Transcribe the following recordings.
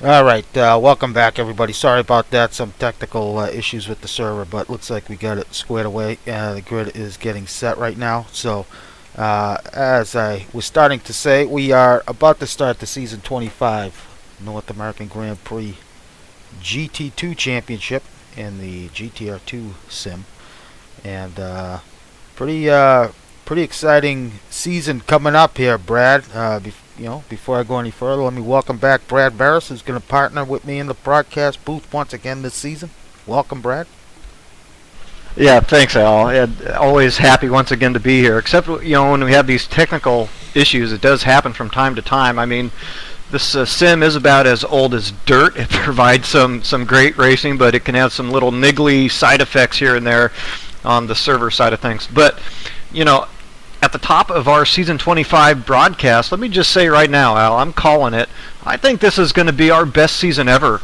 All right, welcome back, everybody. Sorry about that. Some technical issues with the server, but looks like we got it squared away. The grid is getting set right now. So, as I was starting to say, we are about to start the season 25 North American Grand Prix GT2 Championship in the GTR2 sim, and pretty pretty exciting season coming up here, Brad. Before I go any further, let me welcome back Brad Barris, who's going to partner with me in the broadcast booth once again this season. Welcome, Brad. Yeah, thanks, Al. And always happy once again to be here. Except when we have these technical issues, it does happen from time to time. I mean, this sim is about as old as dirt. It provides some great racing, but it can have some little niggly side effects here and there on the server side of things. But you know, at the top of our season 25 broadcast, let me just say right now, Al, I'm calling it. I think this is going to be our best season ever.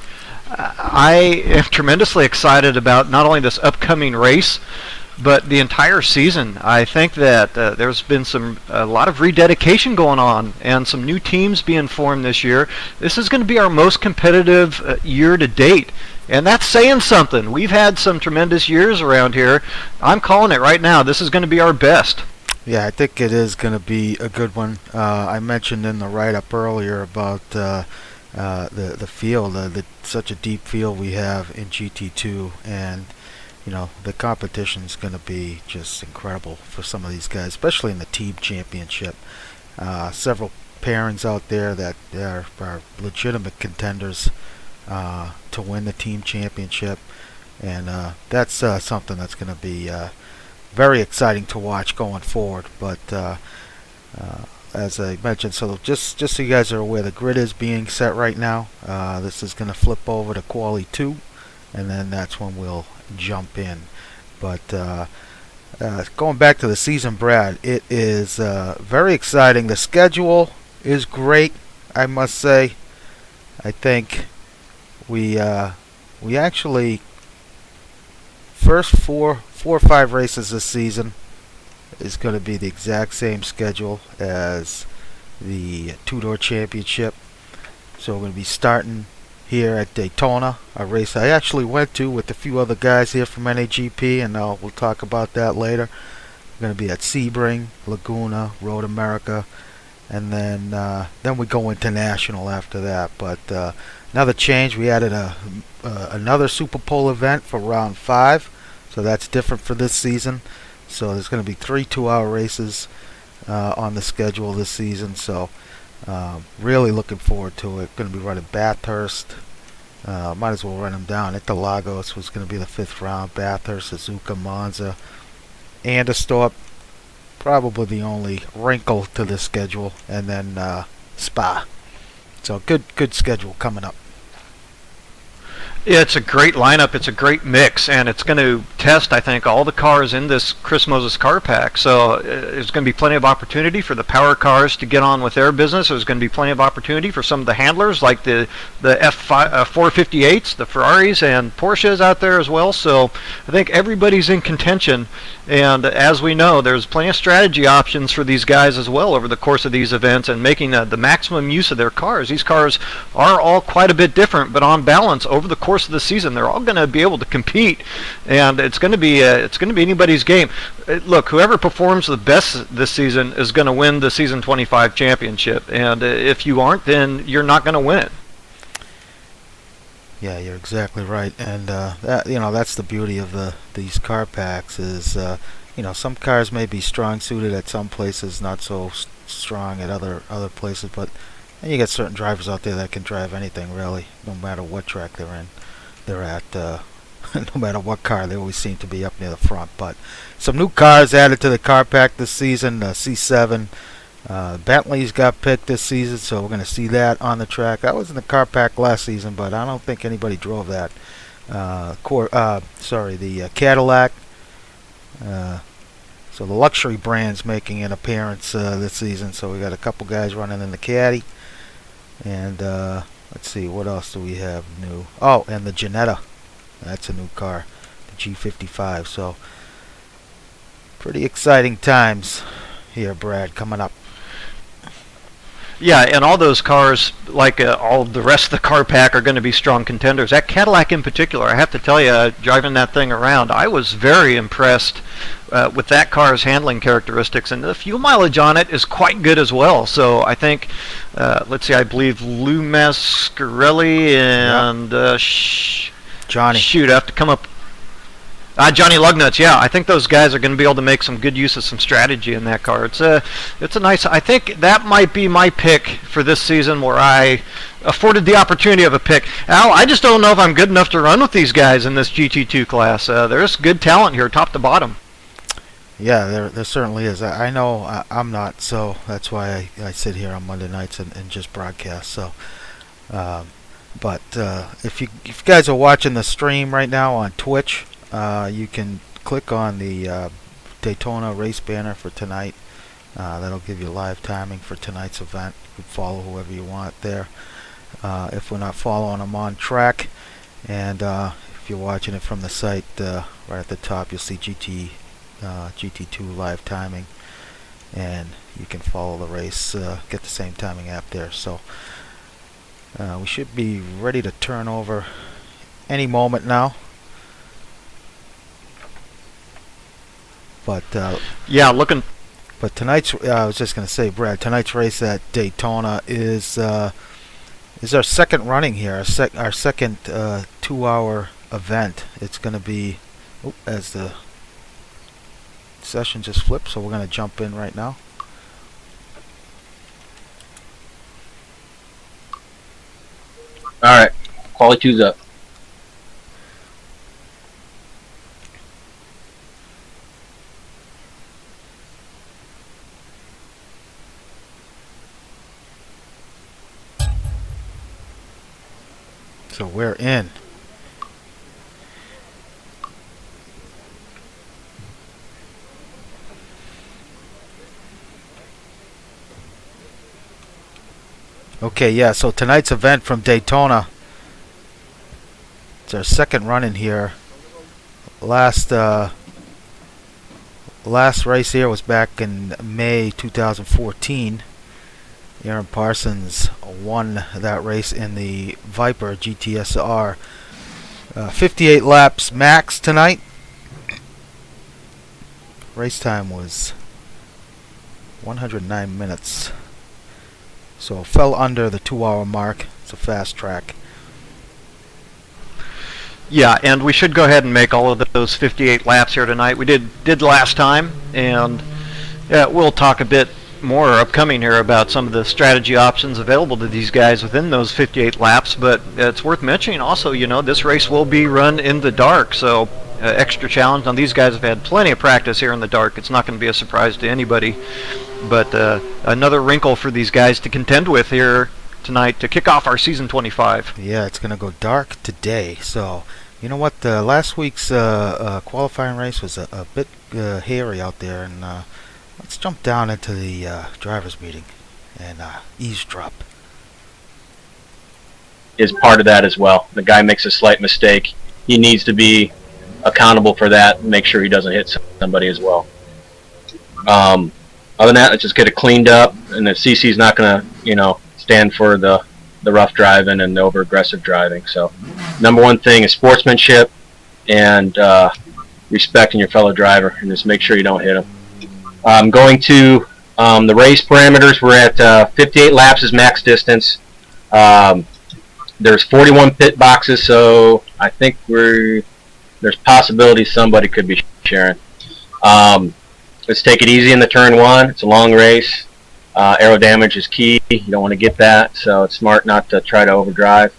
I am tremendously excited about not only this upcoming race, but the entire season. I think that there's been a lot of rededication going on and some new teams being formed this year. This is going to be our most competitive year to date. And that's saying something. We've had some tremendous years around here. I'm calling it right now. This is going to be our best. Yeah, I think it is going to be a good one. I mentioned in the write-up earlier about the field, such a deep field we have in GT2, and the competition is going to be just incredible for some of these guys, especially in the team championship. Several pairings out there that are legitimate contenders to win the team championship, and that's something that's going to be very exciting to watch going forward. But as I mentioned, so just so you guys are aware, the grid is being set right now. This is going to flip over to Quali 2, and then that's when we'll jump in. But going back to the season, Brad, it is very exciting. The schedule is great, I must say. I think we actually first four or five races this season is going to be the exact same schedule as the two-door championship. So we're going to be starting here at Daytona, a race I actually went to with a few other guys here from NAGP, and we'll talk about that later. We're going to be at Sebring, Laguna, Road America, and then we go into National after that. But another change, we added another Super Pole event for round 5, so that's different for this season. So there's going to be 3 2-hour races on the schedule this season. So really looking forward to it. Going to be running Bathurst. Might as well run them down. Interlagos was going to be the 5th round. Bathurst, Suzuka, Monza, Anderstorp. Probably the only wrinkle to the schedule, and then Spa. So good schedule coming up. Yeah, it's a great lineup. It's a great mix, and it's going to test, I think, all the cars in this Chris Moses car pack. So there's going to be plenty of opportunity for the power cars to get on with their business. There's going to be plenty of opportunity for some of the handlers, like the F458s, the Ferraris, and Porsches out there as well. So I think everybody's in contention, and as we know, there's plenty of strategy options for these guys as well over the course of these events and making the maximum use of their cars. These cars are all quite a bit different, but on balance, over the course of the season, they're all going to be able to compete, and it's going to be anybody's game. Look, whoever performs the best this season is going to win the season 25 championship, and if you aren't, then you're not going to win it. Yeah, you're exactly right, and that's the beauty of these car packs is some cars may be strong suited at some places, not so strong at other places, but you get certain drivers out there that can drive anything really, no matter what track they're at. No matter what car, they always seem to be up near the front. But some new cars added to the car pack this season. C7 Bentley's got picked this season, so we're going to see that on the track. I was in the car pack last season, but I don't think anybody drove that. The Cadillac. So the luxury brand's making an appearance this season. So we got a couple guys running in the Caddy, and let's see, what else do we have new? Oh, and the Jetta. That's a new car, the G55. So pretty exciting times here, Brad, coming up. Yeah, and all those cars, like all the rest of the car pack, are going to be strong contenders. That Cadillac in particular, I have to tell you, driving that thing around, I was very impressed with that car's handling characteristics, and the fuel mileage on it is quite good as well. So I think, let's see, I believe Lou Mascarelli and Johnny. Shoot, I have to come up. Johnny Lugnuts, yeah. I think those guys are going to be able to make some good use of some strategy in that car. It's a nice. I think that might be my pick for this season, where I afforded the opportunity of a pick. Al, I just don't know if I'm good enough to run with these guys in this GT2 class. There's good talent here, top to bottom. Yeah, there certainly is. I know I'm not, so that's why I sit here on Monday nights and just broadcast. So, but if you guys are watching the stream right now on Twitch. You can click on the Daytona race banner for tonight. That'll give you live timing for tonight's event. You can follow whoever you want there. If we're not following them on track, and if you're watching it from the site, right at the top you'll see GT2 live timing, and you can follow the race, get the same timing app there. So we should be ready to turn over any moment now. But yeah, looking. But tonight's I was just going to say, Brad, tonight's race at Daytona is our second running here, our second 2-hour event. It's going to be as the session just flipped, so we're going to jump in right now. All right, quality 2's up. So we're in. Okay, yeah, so tonight's event from Daytona, it's our second run in here. Last race here was back in May 2014. Aaron Parsons won that race in the Viper GTSR. 58 laps max tonight. Race time was 109 minutes. So fell under the 2-hour mark. It's a fast track. Yeah, and we should go ahead and make all of those 58 laps here tonight. We did last time, and we'll talk a bit more upcoming here about some of the strategy options available to these guys within those 58 laps. But it's worth mentioning also, this race will be run in the dark, so extra challenge. Now, these guys have had plenty of practice here in the dark. It's not going to be a surprise to anybody, but another wrinkle for these guys to contend with here tonight to kick off our season 25. Yeah, it's going to go dark today. So you know what, last week's qualifying race was a bit hairy out there, and let's jump down into the driver's meeting and eavesdrop. Is part of that as well. The guy makes a slight mistake. He needs to be accountable for that and make sure he doesn't hit somebody as well. Other than that, let's just get it cleaned up, and the CC's not going to, stand for the rough driving and the over-aggressive driving. So number one thing is sportsmanship and respecting your fellow driver, and just make sure you don't hit him. Going to the race parameters, we're at 58 laps is max distance. There's 41 pit boxes, so I think there's possibility somebody could be sharing. Let's take it easy in the turn one. It's a long race. Aero damage is key. You don't want to get that, so it's smart not to try to overdrive.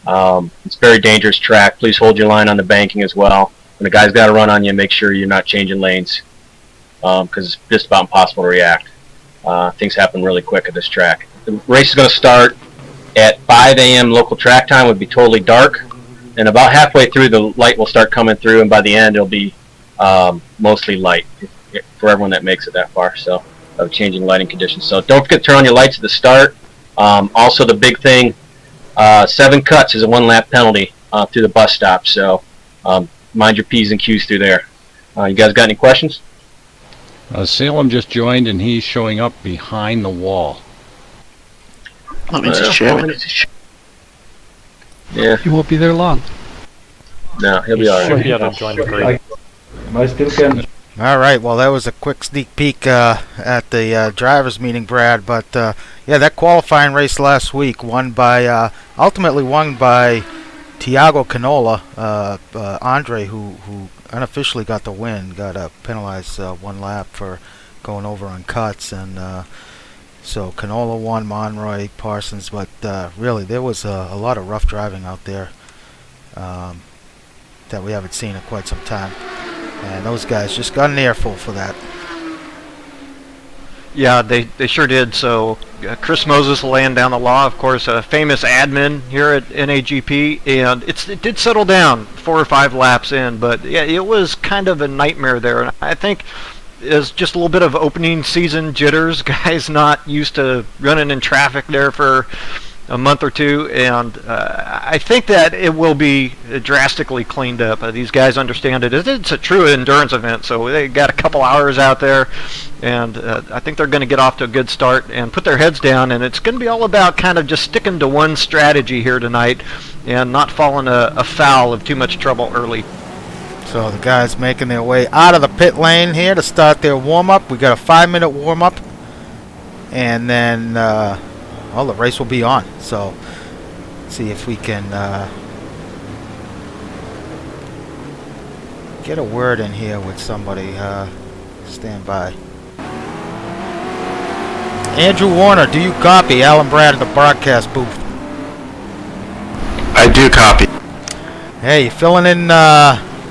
It's a very dangerous track. Please hold your line on the banking as well. When the guy's got to run on you, make sure you're not changing lanes, because it's just about impossible to react. Things happen really quick at this track. The race is going to start at 5 a.m. local track time. Would be totally dark, and about halfway through the light will start coming through, and by the end it'll be mostly light for everyone that makes it that far. So of changing lighting conditions. So don't forget to turn on your lights at the start. Also the big thing, 7 cuts is a 1-lap penalty through the bus stop. So mind your P's and Q's through there. You guys got any questions? Salem just joined, and he's showing up behind the wall. That means he's chairman. Yeah, You won't be there long. no, he'll be Should alright. be able to join the group. I still can. All right, well, that was a quick sneak peek at the drivers' meeting, Brad. But yeah, that qualifying race last week, ultimately won by Tiago Canola, Andre, who unofficially got the win, got penalized 1 lap for going over on cuts, and so Canola won, Monroy, Parsons, but really there was a lot of rough driving out there that we haven't seen in quite some time. And those guys just got an earful for that. Yeah, they sure did. So Chris Moses laying down the law, of course, a famous admin here at NAGP, and it did settle down 4 or 5 laps in, but yeah, it was kind of a nightmare there. And I think is just a little bit of opening season jitters, guys not used to running in traffic there for a month or two, and I think that it will be drastically cleaned up. These guys understand it. It's a true endurance event, so they got a couple hours out there, and I think they're going to get off to a good start and put their heads down, and it's going to be all about kind of just sticking to one strategy here tonight and not falling afoul of too much trouble early. So the guys making their way out of the pit lane here to start their warm-up. We got a 5-minute warm-up, and then well, the race will be on. So see if we can get a word in here with somebody. Stand by. Andrew Warner, do you copy? Alan Brad in the broadcast booth. I do copy. Hey, you filling in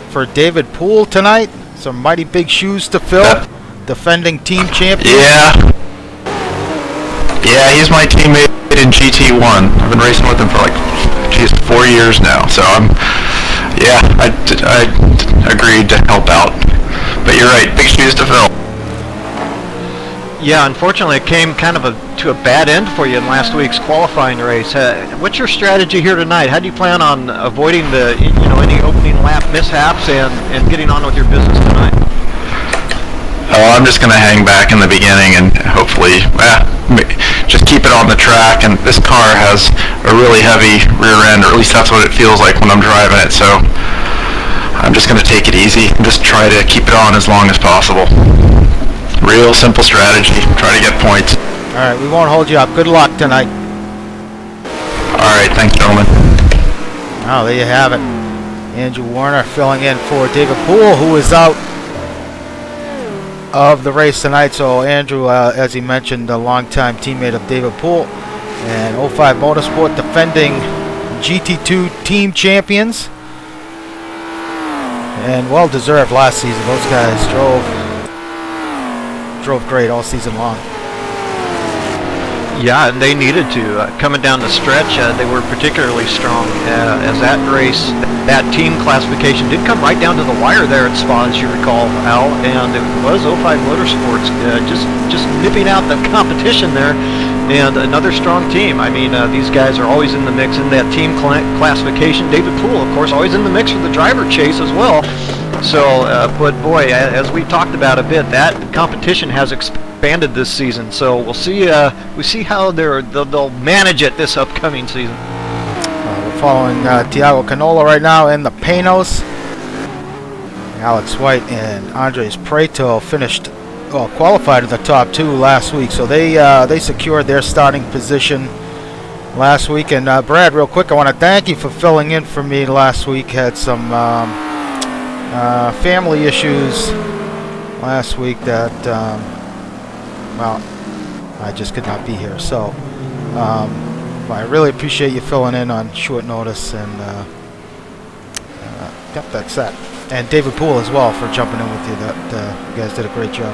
for David Poole tonight? Some mighty big shoes to fill. Defending team champion. Yeah, he's my teammate in GT1. I've been racing with him for 4 years now. So I agreed to help out. But you're right, big shoes to fill. Yeah, unfortunately, it came kind of to a bad end for you in last week's qualifying race. What's your strategy here tonight? How do you plan on avoiding any opening lap mishaps and getting on with your business tonight? Oh, I'm just going to hang back in the beginning and hopefully just keep it on the track. And this car has a really heavy rear end, or at least that's what it feels like when I'm driving it. So I'm just going to take it easy and just try to keep it on as long as possible. Real simple strategy. Try to get points. All right, we won't hold you up. Good luck tonight. All right, thanks, gentlemen. Oh, there you have it. Andrew Warner filling in for David Poole, who is out of the race tonight. So Andrew, as he mentioned, a longtime teammate of David Poole, and 05 Motorsport defending GT2 team champions, and well deserved last season. Those guys drove great all season long. Yeah, and they needed to. Coming down the stretch, they were particularly strong as that race, that team classification did come right down to the wire there at Spa, as you recall, Al, and it was 05 Motorsports just nipping out the competition there, and another strong team. I mean, these guys are always in the mix in that team classification. David Poole, of course, always in the mix for the driver chase as well. So, but boy, as we talked about a bit, that competition has expanded this season. So we'll see. We see how they'll manage it this upcoming season. We're following Tiago Canola right now in the Panos. Alex White and Andres Prieto qualified in the top 2 last week, so they secured their starting position last week. And Brad, real quick, I want to thank you for filling in for me last week. Had some family issues last week that I just could not be here. So I really appreciate you filling in on short notice, and yep, that's that. And David Poole as well for jumping in with you. You guys did a great job.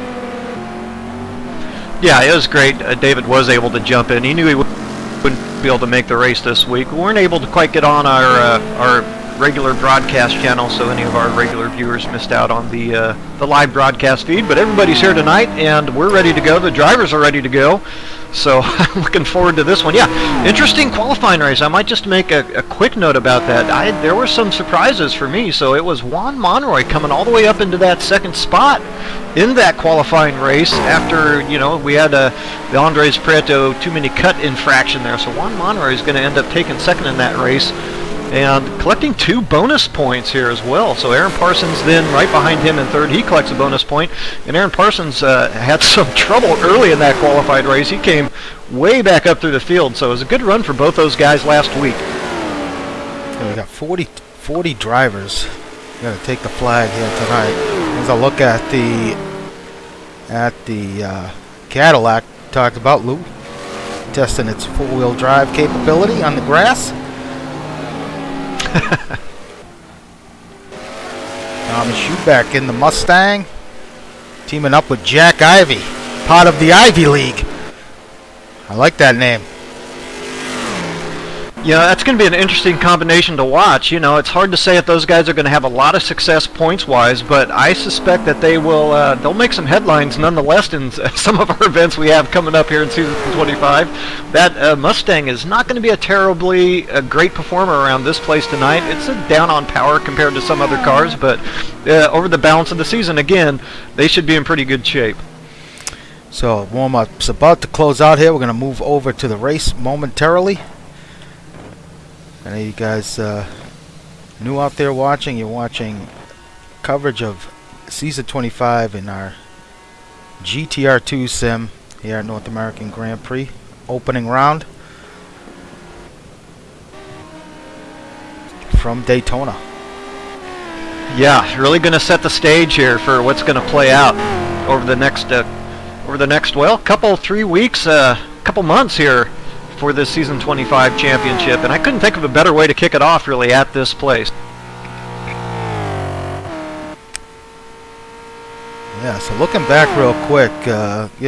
Yeah, it was great. David was able to jump in. He knew he wouldn't be able to make the race this week. We weren't able to quite get on our regular broadcast channel, so any of our regular viewers missed out on the live broadcast feed. But everybody's here tonight, and we're ready to go. The drivers are ready to go, so I'm looking forward to this one. Yeah, interesting qualifying race. I might just make a quick note about that. There were some surprises for me. So it was Juan Monroy coming all the way up into that second spot in that qualifying race after, we had the Andres Prieto too-many cut infraction there. So Juan Monroy is going to end up taking second in that race and collecting 2 bonus points here as well. So Aaron Parsons then right behind him in third. He collects a bonus point. And Aaron Parsons had some trouble early in that qualified race. He came way back up through the field. So it was a good run for both those guys last week. We got 40 drivers. We're going to take the flag here tonight. As I look at the Cadillac, talked about Lou testing its four-wheel drive capability on the grass. Thomas Schubeck in the Mustang, teaming up with Jack Ivy, part of the Ivy League. I like that name. Yeah, that's going to be an interesting combination to watch. It's hard to say if those guys are going to have a lot of success points-wise, but I suspect that they'll make some headlines nonetheless in some of our events we have coming up here in season 25. That Mustang is not going to be a terribly great performer around this place tonight. It's down on power compared to some other cars, but over the balance of the season, again, they should be in pretty good shape. So warm-up's about to close out here. We're going to move over to the race momentarily. I know you guys new out there watching. You're watching coverage of Season 25 in our GTR2 sim here at North American Grand Prix. Opening round from Daytona. Yeah, really going to set the stage here for what's going to play out over the next, couple 3 weeks, couple months here for this Season 25 championship, and I couldn't think of a better way to kick it off really at this place. Yeah, so looking back real quick,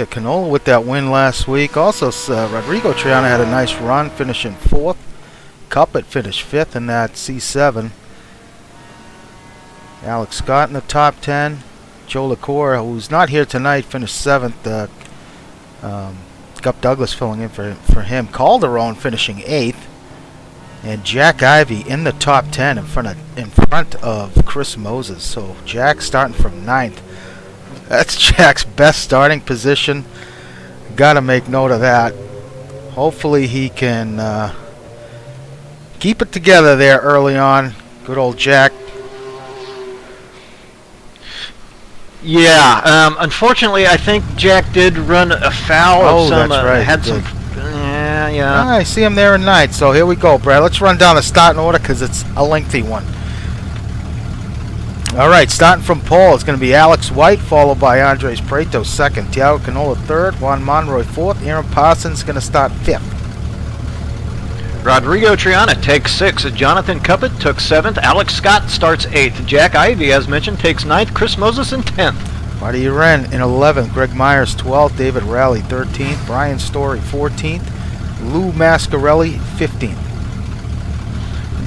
Canola with that win last week. Also, Rodrigo Triana had a nice run, finishing 4th. Cuppet finished 5th in that C7. Alex Scott in the top 10. Joe LaCour, who's not here tonight, finished 7th. Gup Douglas filling in for him. Calderon finishing 8th, and Jack Ivy in the top 10 in front of Chris Moses. So Jack starting from 9th. That's Jack's best starting position. Got to make note of that. Hopefully he can keep it together there early on. Good old Jack. Yeah, unfortunately, I think Jack did run afoul of some. That's right. Had some. Yeah. I see him there in 9th. So here we go, Brad. Let's run down the starting order because it's a lengthy one. All right, starting from pole, it's going to be Alex White, followed by Andres Prieto 2nd, Thiago Canola 3rd, Juan Monroy 4th, Aaron Parsons going to start 5th. Rodrigo Triana takes 6th. Jonathan Cuppet took 7th. Alex Scott starts 8th. Jack Ivy, as mentioned, takes 9th. Chris Moses in 10th. Marty Uren in 11th. Greg Myers 12th. David Rowley 13th. Brian Story 14th. Lou Mascarelli 15th.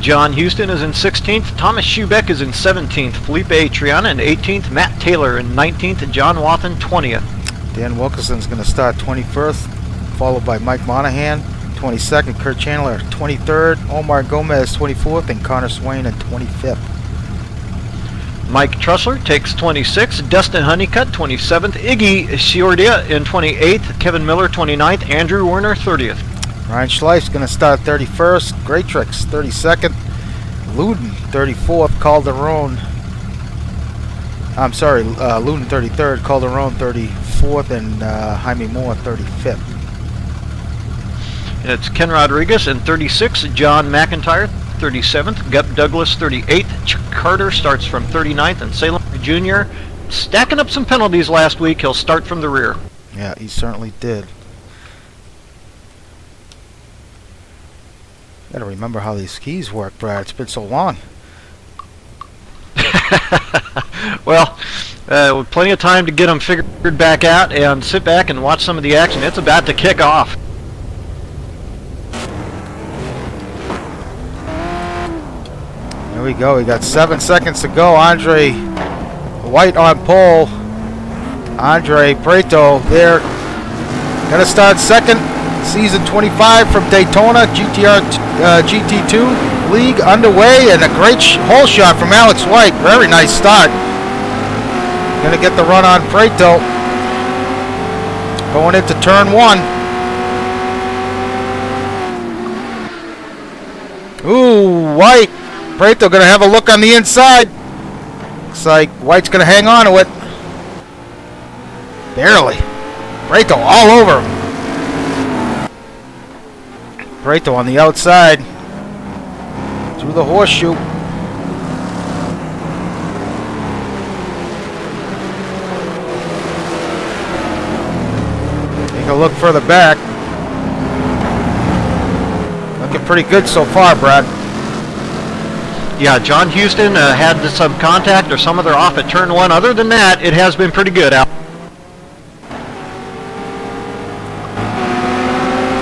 John Houston is in 16th. Thomas Schubeck is in 17th. Felipe Triana in 18th. Matt Taylor in 19th. And John Wathen 20th. Dan Wilkinson's going to start 21st, followed by Mike Monahan 22nd, Kurt Chandler 23rd, Omar Gomez 24th, and Connor Swain in 25th. Mike Trussler takes 26th, Dustin Honeycutt 27th, Iggy Ciordia in 28th, Kevin Miller 29th, Andrew Werner 30th. Ryan Schleif's going to start 31st, Greatrix 32nd, Luden 34th, Luden 33rd, Calderon 34th, and Jaime Moore 35th. It's Ken Rodriguez in 36th, John McIntyre 37th, Gup Douglas 38th, Chuck Carter starts from 39th, and Salem Jr. stacking up some penalties last week. He'll start from the rear. Yeah, he certainly did. Gotta remember how these keys work, Brad. It's been so long. Well, with plenty of time to get them figured back out and sit back and watch some of the action. It's about to kick off. Here Here we go. We got 7 seconds to go. Andre White on pole. Andre Prieto there. Gonna start second. Season 25 from Daytona. GT2 league underway, and a great hole shot from Alex White. Very nice start. Gonna get the run on Prieto. Going into turn 1. Ooh, White. Prieto gonna have a look on the inside. Looks like White's gonna hang on to it. Barely. Prieto all over him. Prieto on the outside. Through the horseshoe. Take a look further back. Looking pretty good so far, Brad. Yeah, John Houston had some contact or some other off at turn 1. Other than that, it has been pretty good, Al.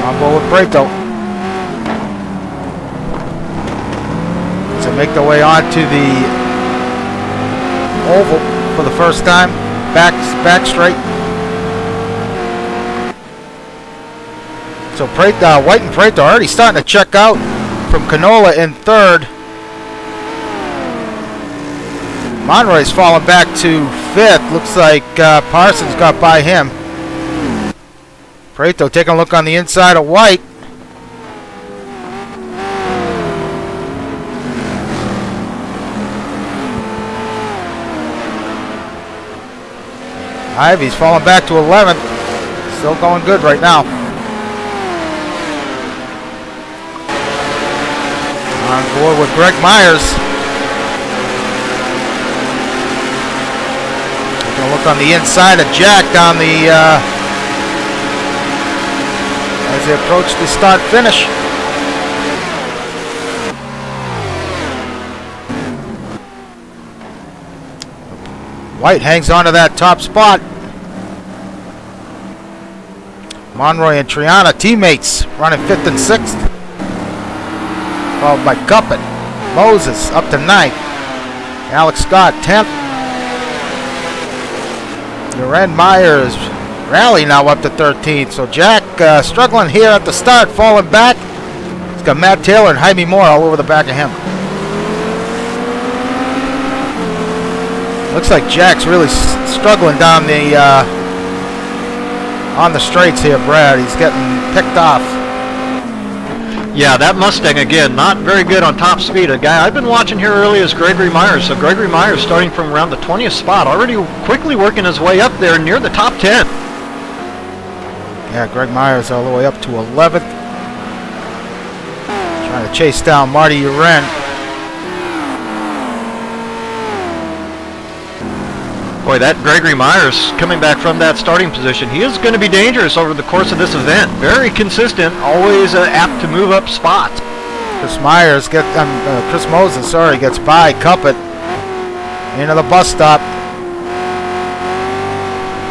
On board with Prieto. So make their way onto the oval for the first time. Back straight. So Prieto, White and Prieto already starting to check out from Canola in third. Monroy's fallen back to 5th. Looks like Parsons got by him. Prieto taking a look on the inside of White. Ivy's falling back to 11th. Still going good right now. On board with Greg Myers. Taking a look on the inside of Jack down the as they approach the start finish. White hangs on to that top spot. Monroy and Triana, teammates, running 5th and 6th. Followed by Cuppet. Moses up to 9th. Alex Scott 10th. Loren Myers Rally now up to 13th. So Jack struggling here at the start, falling back. He's got Matt Taylor and Jaime Moore all over the back of him. Looks like Jack's really struggling down the on the straights here, Brad. He's getting picked off. Yeah, that Mustang again, not very good on top speed. A guy I've been watching here early is Gregory Myers. So Gregory Myers starting from around the 20th spot, already quickly working his way up there near the top 10. Yeah, Greg Myers all the way up to 11th. Trying to chase down Marty Uren. Boy, that Gregory Myers coming back from that starting position, he is going to be dangerous over the course of this event. Very consistent, always apt to move up spots. Chris Moses, gets by Cuppet into the bus stop.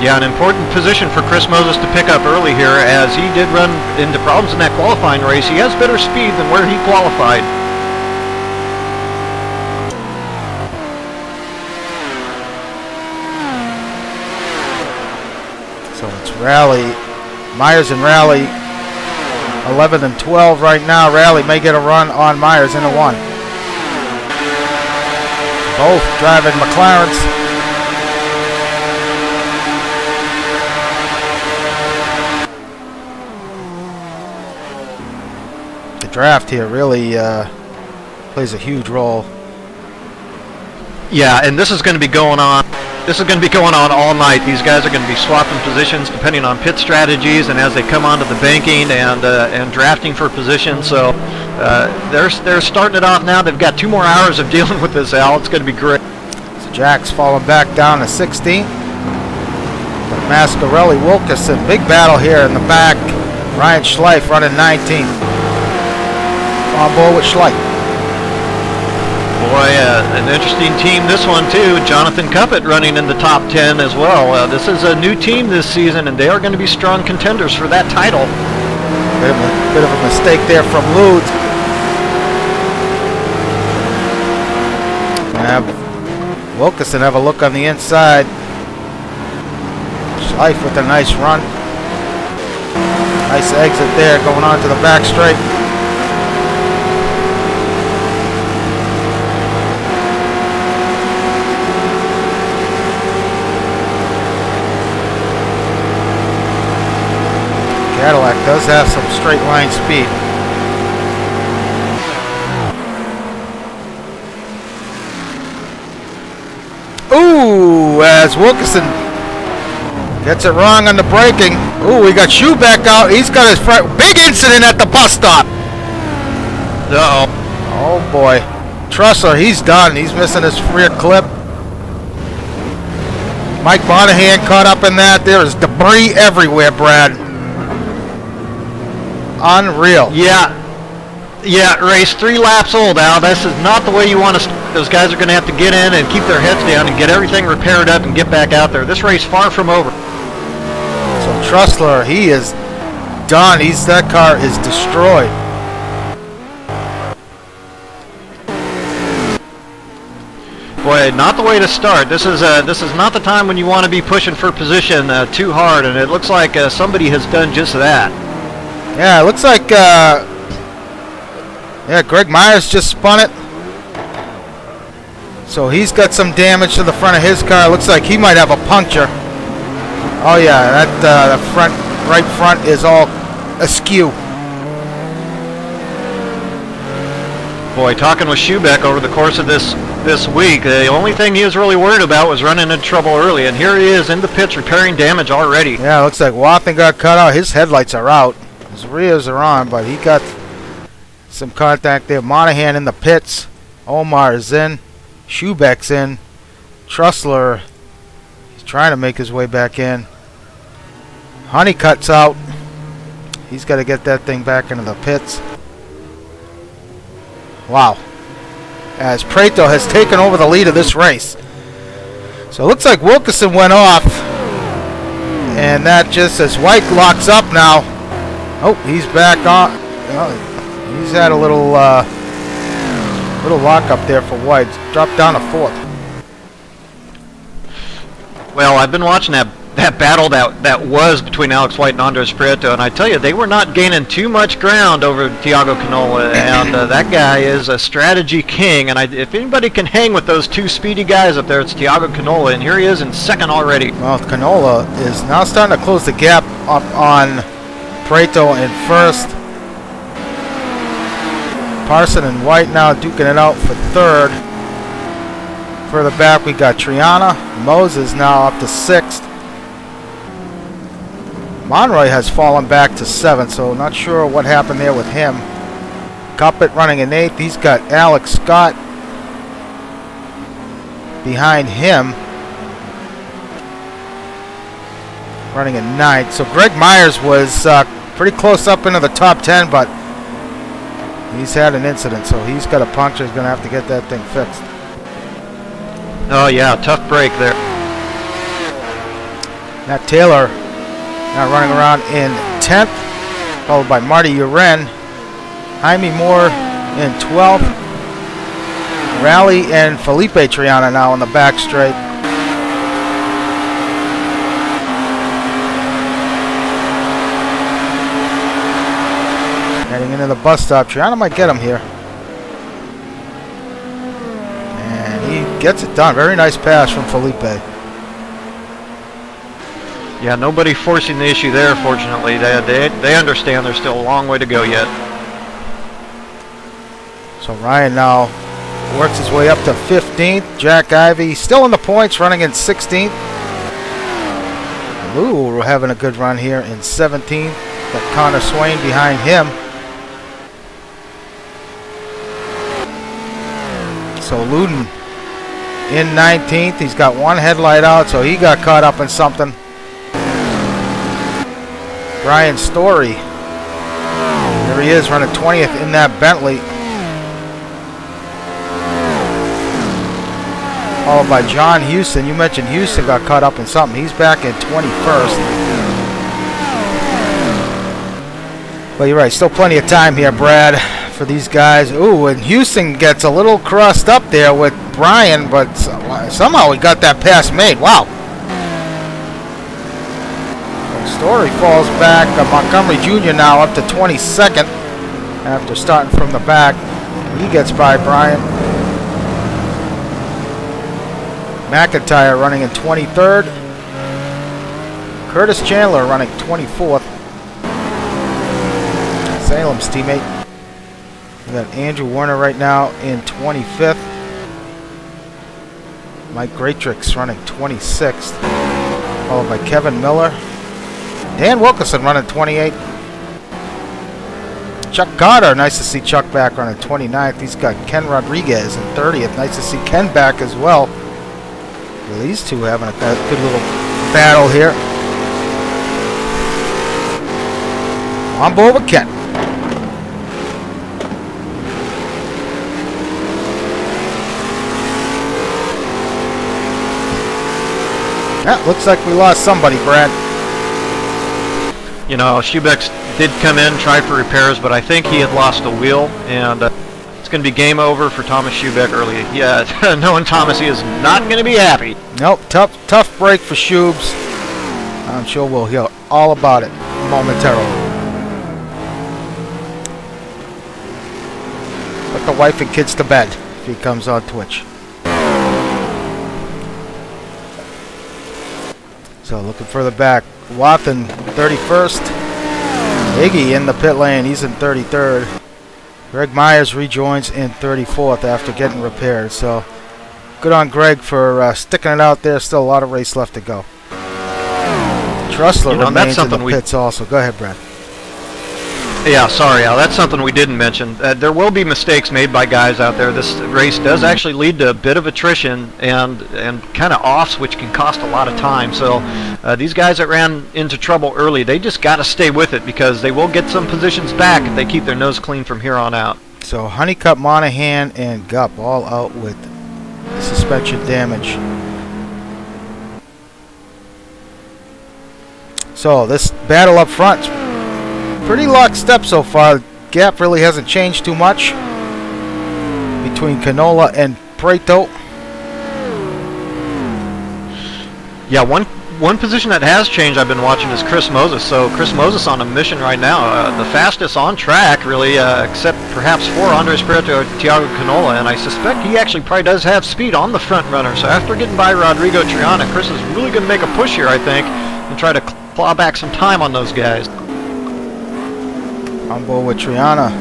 Yeah, an important position for Chris Moses to pick up early here, as he did run into problems in that qualifying race. He has better speed than where he qualified. So it's Rally, Myers and Rally, 11 and 12 right now. Rally may get a run on Myers into 1. Both driving McLarens. The draft here really plays a huge role. Yeah, and this is going to be going on. This is going to be going on all night. These guys are going to be swapping positions depending on pit strategies and as they come onto the banking and drafting for positions. So they're starting it off now. They've got 2 more hours of dealing with this, Al. It's going to be great. So Jack's falling back down to 16th. But Mascarelli, Wilkerson, big battle here in the back. Ryan Schleif running 19th. On board with Schleif. Boy, an interesting team this one too. Jonathan Cuppet running in the top 10 as well. This is a new team this season, and they are going to be strong contenders for that title. Bit of a mistake there from Ludes. have Wilkerson have a look on the inside. Schleif with a nice run. Nice exit there, going on to the back straight. Cadillac does have some straight line speed. Ooh, as Wilkerson gets it wrong on the braking. Ooh, we got Schubeck out. He's got his big incident at the bus stop. Uh-oh. Oh boy. Trussler, he's done. He's missing his rear clip. Mike Monahan caught up in that. There is debris everywhere, Brad. Unreal. Yeah, race 3 laps old, Al. This is not the way you want to start. Those guys are going to have to get in and keep their heads down and get everything repaired up and get back out there. This race far from over. So Trussler, he is done. That car is destroyed. Boy, not the way to start. This is not the time when you want to be pushing for position too hard, and it looks like somebody has done just that. Yeah, it looks like Greg Myers just spun it. So he's got some damage to the front of his car. Looks like he might have a puncture. Oh yeah, that right front is all askew. Boy, talking with Schubeck over the course of this week, the only thing he was really worried about was running into trouble early, and here he is in the pits repairing damage already. Yeah, looks like Wathan got cut out. His headlights are out. His rears are on, but he got some contact there. Monahan in the pits. Omar is in. Schubeck's in. Trussler, he's trying to make his way back in. Honeycutt's out. He's got to get that thing back into the pits. Wow. As Prieto has taken over the lead of this race. So it looks like Wilkerson went off. And that just as White locks up now. Oh, he's back on. He's had a little lock up there for White. Dropped down to 4th. Well, I've been watching that battle that was between Alex White and Andres Prieto, and I tell you, they were not gaining too much ground over Thiago Canola, and that guy is a strategy king, and if anybody can hang with those two speedy guys up there, it's Thiago Canola, and here he is in 2nd already. Well, Canola is now starting to close the gap up on Prieto in 1st. Parson and White now duking it out for 3rd. Further back we got Triana. Moses now up to 6th. Monroy has fallen back to 7th, so not sure what happened there with him. Cuppet running in 8th. He's got Alex Scott behind him, running in 9th. So Greg Myers was pretty close up into the top 10, but he's had an incident, so he's got a puncture. He's going to have to get that thing fixed. Oh yeah, tough break there. Matt Taylor now running around in 10th, followed by Marty Uren. Jaime Moore in 12th. Rally and Felipe Triana now on the back straight. Heading into the bus stop. Triana might get him here. And he gets it done. Very nice pass from Felipe. Yeah, nobody forcing the issue there, fortunately. They understand there's still a long way to go yet. So Ryan now works his way up to 15th. Jack Ivey still in the points, running in 16th. Lou having a good run here in 17th. Got Connor Swain behind him. So Luden in 19th. He's got one headlight out, so he got caught up in something. Brian Story. There he is, running 20th in that Bentley. Followed by John Houston. You mentioned Houston got caught up in something. He's back in 21st. Well, you're right. Still plenty of time here, Brad. for these guys. Ooh, and Houston gets a little crossed up there with Brian, but somehow he got that pass made. Wow. Story falls back. Montgomery Jr. now up to 22nd after starting from the back. He gets by Brian. McIntyre running in 23rd. Curtis Chandler running 24th. Salem's teammate. We got Andrew Warner right now in 25th. Mike Greatrix running 26th. Followed by Kevin Miller. Dan Wilkerson running 28th. Chuck Carter, nice to see Chuck back running 29th. He's got Ken Rodriguez in 30th. Nice to see Ken back as well. Well, these two having a good little battle here. On board with Ken. Yeah, looks like we lost somebody, Brad. You know, Schubeck did come in, try for repairs, but I think he had lost a wheel, and it's going to be game over for Thomas Schubeck early. Yeah, knowing Thomas, he is not going to be happy. Nope, tough break for Schubes. I'm sure we'll hear all about it momentarily. Put the wife and kids to bed if he comes on Twitch. So looking further back, Wathen 31st. Iggy in the pit lane, he's in 33rd. Greg Myers rejoins in 34th after getting repaired. So good on Greg for sticking it out there. Still a lot of race left to go. Trussler remains in the pits also. Go ahead, Brad. Yeah, sorry, Al. That's something we didn't mention. There will be mistakes made by guys out there. This race does actually lead to a bit of attrition and kind of offs, which can cost a lot of time. So these guys that ran into trouble early, they just got to stay with it because they will get some positions back if they keep their nose clean from here on out. So Honeycutt, Monahan, and Gupp all out with suspension damage. So this battle up front, pretty lockstep so far. Gap really hasn't changed too much between Canola and Prieto. Yeah, one position that has changed I've been watching is Chris Moses. So Chris Moses on a mission right now, the fastest on track really, except perhaps for Andres Prieto or Thiago Canola, and I suspect he actually probably does have speed on the front runner. So after getting by Rodrigo Triana, Chris is really going to make a push here, I think, and try to claw back some time on those guys. On board with Triana.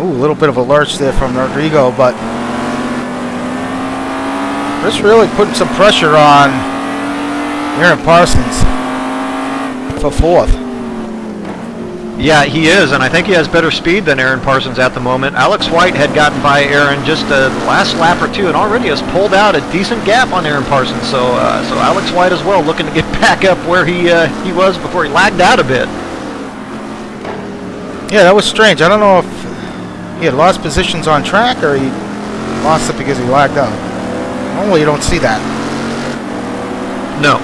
Ooh, a little bit of a lurch there from Rodrigo, but Chris really putting some pressure on Aaron Parsons for fourth. Yeah, he is, and I think he has better speed than Aaron Parsons at the moment. Alex White had gotten by Aaron just the last lap or two and already has pulled out a decent gap on Aaron Parsons. So Alex White as well looking to get back up where he was before he lagged out a bit. Yeah, that was strange. I don't know if he had lost positions on track or he lost it because he lagged out. Normally you don't see that. No.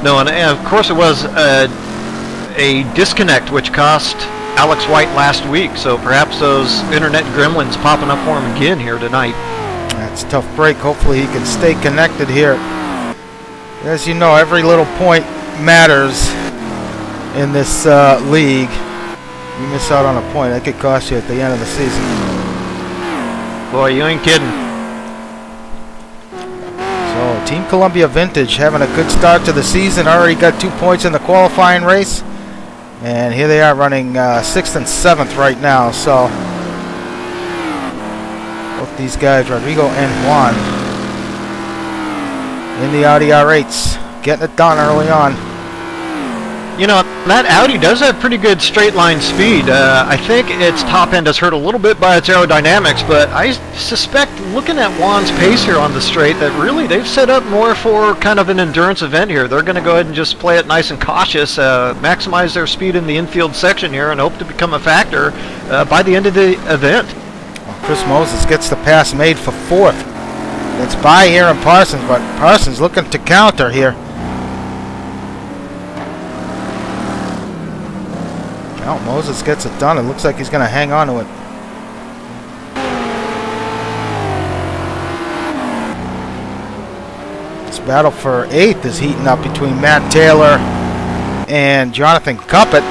No, and of course it was a disconnect which cost Alex White last week, so perhaps those internet gremlins popping up for him again here tonight. That's a tough break. Hopefully he can stay connected here. As you know, every little point matters in this league. You miss out on a point, that could cost you at the end of the season. Boy, you ain't kidding. So Team Columbia Vintage having a good start to the season. Already got 2 points in the qualifying race, and here they are running 6th and 7th right now. So both these guys, Rodrigo and Juan, in the Audi R8s, getting it done early on. You know, that Audi does have pretty good straight line speed. I think its top end is hurt a little bit by its aerodynamics, but I suspect looking at Juan's pace here on the straight that really they've set up more for kind of an endurance event here. They're going to go ahead and just play it nice and cautious, maximize their speed in the infield section here, and hope to become a factor by the end of the event. Well, Chris Moses gets the pass made for fourth. It's by Aaron Parsons, but Parsons looking to counter here. Well, Moses gets it done. It looks like he's going to hang on to it. This battle for 8th is heating up between Matt Taylor and Jonathan Cuppett.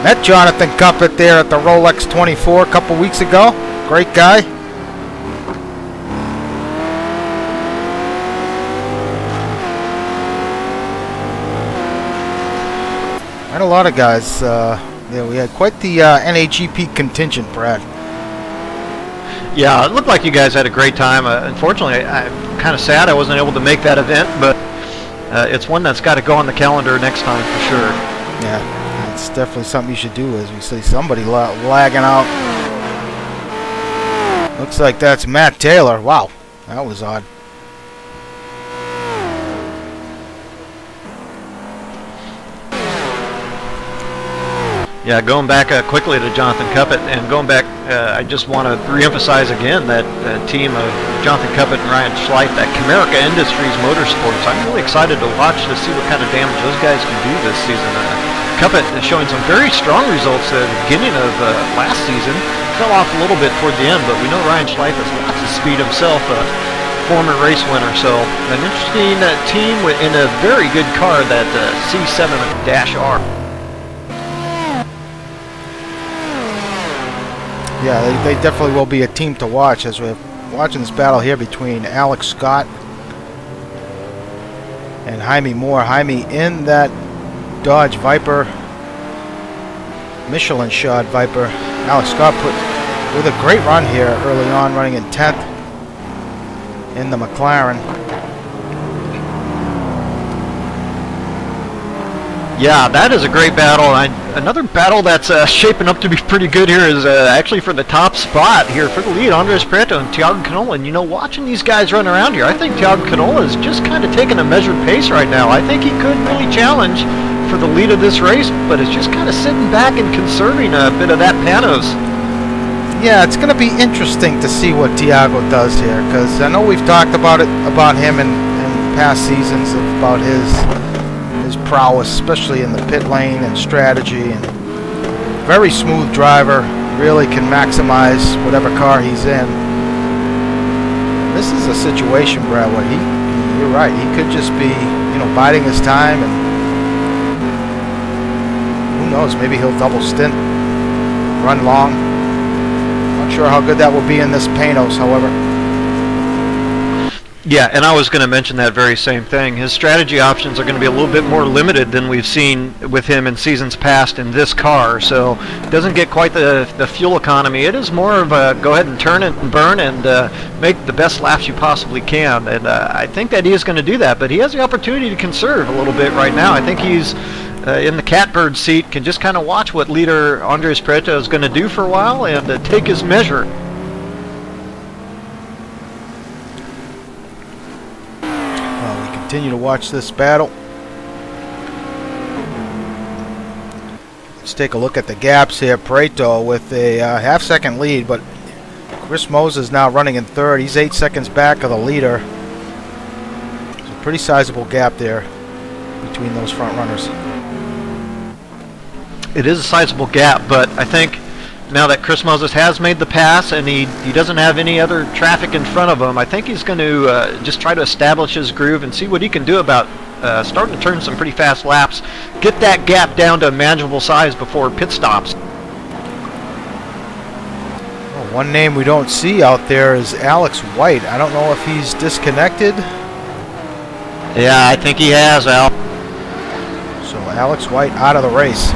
Met Jonathan Cuppett there at the Rolex 24 a couple weeks ago. Great guy. Had a lot of guys. Yeah, we had quite the NAGP contingent, Brad. Yeah, it looked like you guys had a great time. Unfortunately, I'm kind of sad I wasn't able to make that event, but it's one that's got to go on the calendar next time for sure. Yeah, it's definitely something you should do, as we see somebody lagging out. Looks like that's Matt Taylor. Wow, that was odd. Yeah, going back quickly to Jonathan Cuppett, and going back, I just want to reemphasize again that team of Jonathan Cuppett and Ryan Schleif, that Comerica Industries Motorsports. I'm really excited to watch to see what kind of damage those guys can do this season. Cuppett is showing some very strong results at the beginning of last season. Fell off a little bit toward the end, but we know Ryan Schleif has lots of speed himself, former race winner. So an interesting team in a very good car, that C7-R. Yeah, they definitely will be a team to watch, as we're watching this battle here between Alex Scott and Jaime Moore. Jaime in that Dodge Viper, Michelin shod Viper. Alex Scott put with a great run here early on, running in 10th in the McLaren. Yeah, that is a great battle. Another battle that's shaping up to be pretty good here is actually for the top spot here for the lead, Andres Prieto and Thiago Canola. And, you know, watching these guys run around here, I think Thiago Canola is just kind of taking a measured pace right now. I think he could really challenge for the lead of this race, but it's just kind of sitting back and conserving a bit of that Panos. Yeah, it's going to be interesting to see what Thiago does here, because I know we've talked about him in past seasons, about his prowess, especially in the pit lane and strategy, and very smooth driver, really can maximize whatever car he's in. This is a situation, Brad, where you're right, he could just be, you know, biding his time, and who knows, maybe he'll double stint, run long. Not sure how good that will be in this Panos, however. Yeah, and I was going to mention that very same thing. His strategy options are going to be a little bit more limited than we've seen with him in seasons past in this car, so it doesn't get quite the fuel economy. It is more of a go ahead and turn it and burn and make the best laps you possibly can, and I think that he is going to do that, but he has the opportunity to conserve a little bit right now. I think he's in the catbird seat, can just kind of watch what leader Andres Prieto is going to do for a while and take his measure. Continue to watch this battle. Let's take a look at the gaps here. Prieto with a half-second lead, but Chris Moses now running in 3rd. He's 8 seconds back of the leader. There's a pretty sizable gap there between those front runners. It is a sizable gap, but I think now that Chris Moses has made the pass and he doesn't have any other traffic in front of him, I think he's going to just try to establish his groove and see what he can do about starting to turn some pretty fast laps, get that gap down to a manageable size before pit stops. Well, one name we don't see out there is Alex White. I don't know if he's disconnected. Yeah, I think he has, Al. So Alex White out of the race.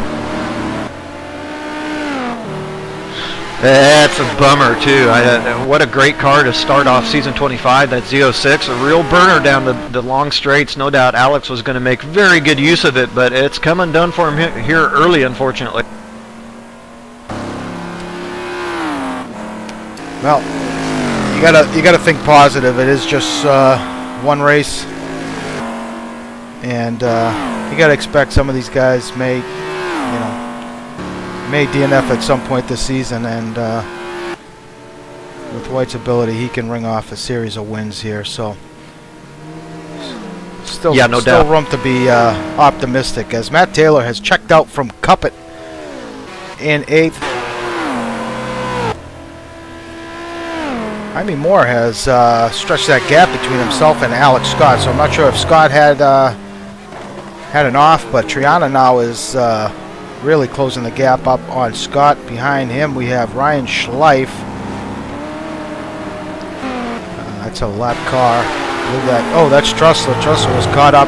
That's a bummer, too. What a great car to start off season 25, that Z06. A real burner down the long straights. No doubt Alex was going to make very good use of it, but it's come undone for him here early, unfortunately. Well, you gotta think positive. It is just one race, and you gotta expect some of these guys may DNF at some point this season, and with White's ability, he can ring off a series of wins here. So Still, Yeah, no still doubt. room to be optimistic, as Matt Taylor has checked out from Cuppet in 8th. Jaime Moore has stretched that gap between himself and Alex Scott, so I'm not sure if Scott had an off, but Triana now is really closing the gap up on Scott. Behind him we have Ryan Schleif. That's a lap car. Oh, that's Trussler. Trussler was caught up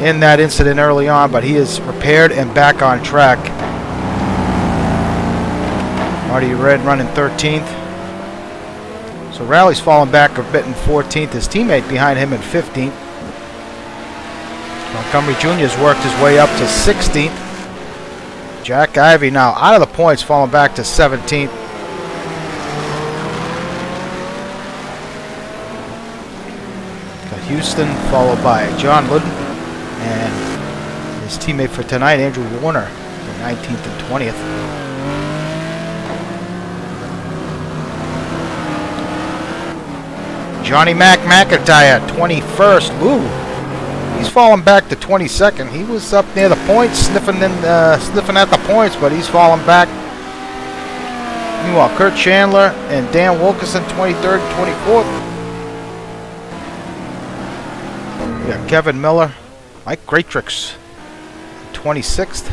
in that incident early on, but he is repaired and back on track. Marty Red running 13th. So Rally's fallen back a bit in 14th. His teammate behind him in 15th. Montgomery Jr. has worked his way up to 16th. Jack Ivey now out of the points, falling back to 17th. Got Houston followed by John Ludden and his teammate for tonight, Andrew Warner, 19th and 20th. Johnny McIntyre, 21st. Ooh, he's fallen back to 22nd. He was up near the points, sniffing at the points, but he's fallen back. Meanwhile, Kurt Chandler and Dan Wilkerson, 23rd and 24th. We got Kevin Miller, Mike Greatrix, 26th.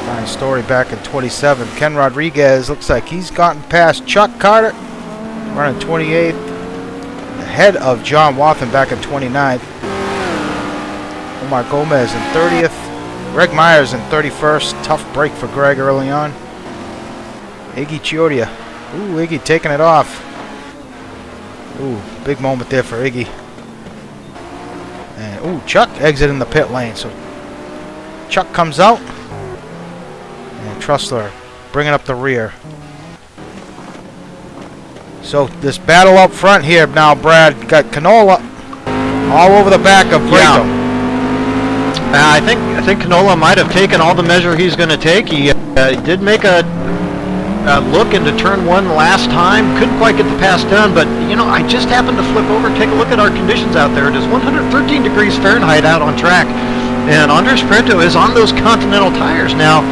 Ryan Story back in 27th. Ken Rodriguez looks like he's gotten past Chuck Carter, running 28th, ahead of John Wathen back in 29th. Omar Gomez in 30th. Greg Myers in 31st. Tough break for Greg early on. Iggy Chioria. Ooh, Iggy taking it off. Ooh, big moment there for Iggy. And ooh, Chuck exiting the pit lane. So Chuck comes out. And Trussler bringing up the rear. So this battle up front here now, Brad, got Canola all over the back of Prieto. Yeah. I think Canola might have taken all the measure he's going to take. He did make a look into turn 1 last time. Couldn't quite get the pass done, but you know, I just happened to flip over, take a look at our conditions out there. It is 113 degrees Fahrenheit out on track, and Andres Prieto is on those Continental tires now.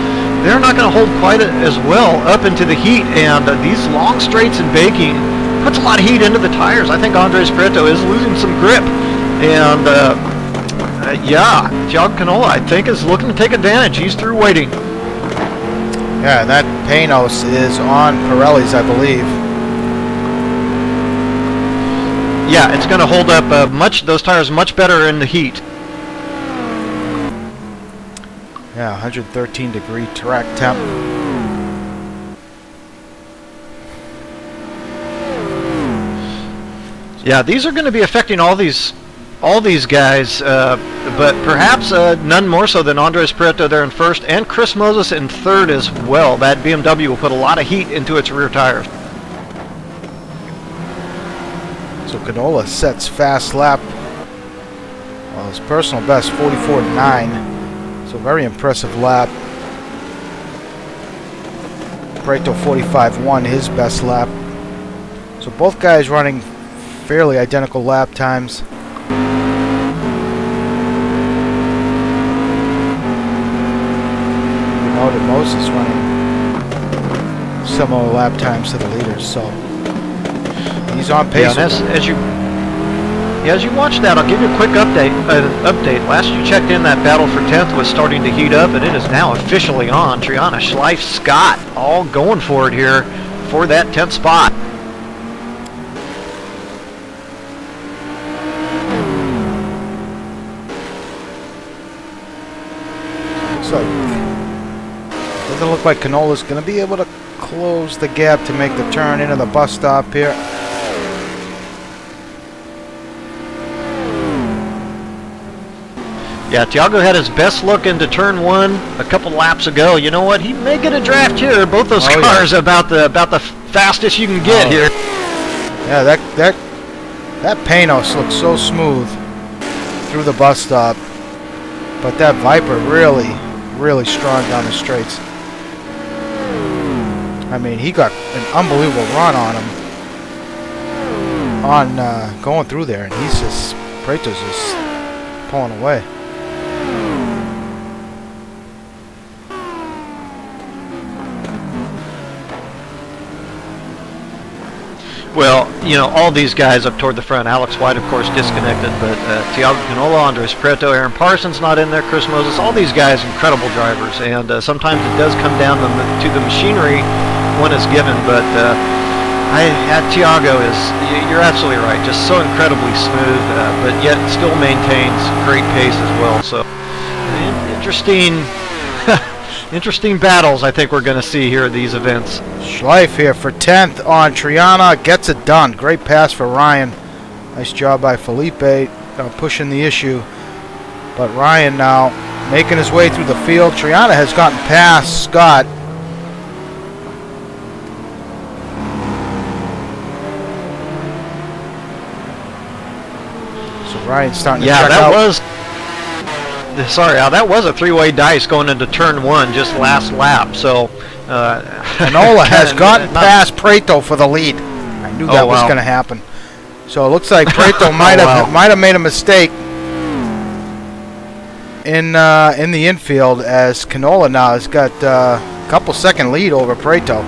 They're not going to hold quite as well up into the heat, and these long straights and baking puts a lot of heat into the tires. I think Andres Prieto is losing some grip, and yeah, John Canola, I think, is looking to take advantage. He's through waiting. Yeah, that Panos is on Pirelli's, I believe. Yeah, it's going to hold up those tires much better in the heat. Yeah, 113 degree track temp. Yeah, these are going to be affecting all these guys, but perhaps none more so than Andres Prieto there in first, and Chris Moses in third as well. That BMW will put a lot of heat into its rear tires. So Canola sets fast lap. Well, his personal best, 44.9. So very impressive lap. Prieto 45.1, his best lap. So both guys running fairly identical lap times. Noted Moses running similar lap times to the leaders, so he's on pace. Yeah, as you watch that, I'll give you a quick update. Last you checked in, that battle for 10th was starting to heat up, and it is now officially on. Triana, Schleif, Scott, all going for it here for that 10th spot. Looks like doesn't look like Canola's going to be able to close the gap to make the turn into the bus stop here. Yeah, Thiago had his best look into turn 1 a couple laps ago. You know what? He may get a draft here. Both those cars about the fastest you can get here. Yeah, that Panos looks so smooth through the bus stop, but that Viper really strong down the straights. I mean, he got an unbelievable run on him. on going through there, and Prieto's just pulling away. Well, you know, all these guys up toward the front. Alex White, of course, disconnected, but Thiago Canola, Andres Prieto, Aaron Parsons not in there, Chris Moses, all these guys, incredible drivers. And sometimes it does come down to the machinery when it's given, but Thiago you're absolutely right, just so incredibly smooth, but yet still maintains great pace as well. So, interesting. Interesting battles I think we're going to see here at these events. Schleif here for 10th on Triana. Gets it done. Great pass for Ryan. Nice job by Felipe pushing the issue. But Ryan now making his way through the field. Triana has gotten past Scott. So Ryan's starting to check out. Sorry, Al, that was a three-way dice going into turn one just last lap. So Canola has gotten past Prieto for the lead. I knew that was going to happen. So it looks like Prieto might have made a mistake in the infield, as Canola now has got a couple second lead over Prieto.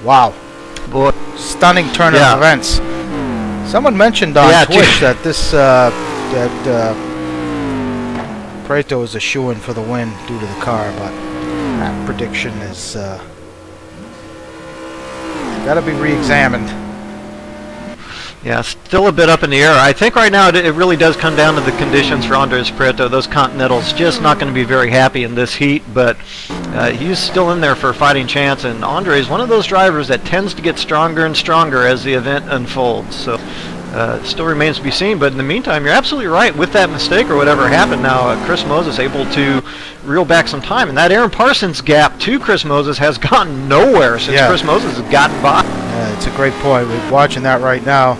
Wow, boy, stunning turn of events. Someone mentioned on Twitch that Prieto is a shoo-in for the win due to the car, but that prediction is got to be re-examined. Yeah, still a bit up in the air. I think right now it really does come down to the conditions for Andres Prieto. Those Continentals just not going to be very happy in this heat, but he's still in there for a fighting chance, and Andre is one of those drivers that tends to get stronger and stronger as the event unfolds. So it still remains to be seen, but in the meantime, you're absolutely right. With that mistake or whatever happened now, Chris Moses able to reel back some time, and that Aaron Parsons gap to Chris Moses has gotten nowhere since Chris Moses has gotten by. It's a great point. We're watching that right now.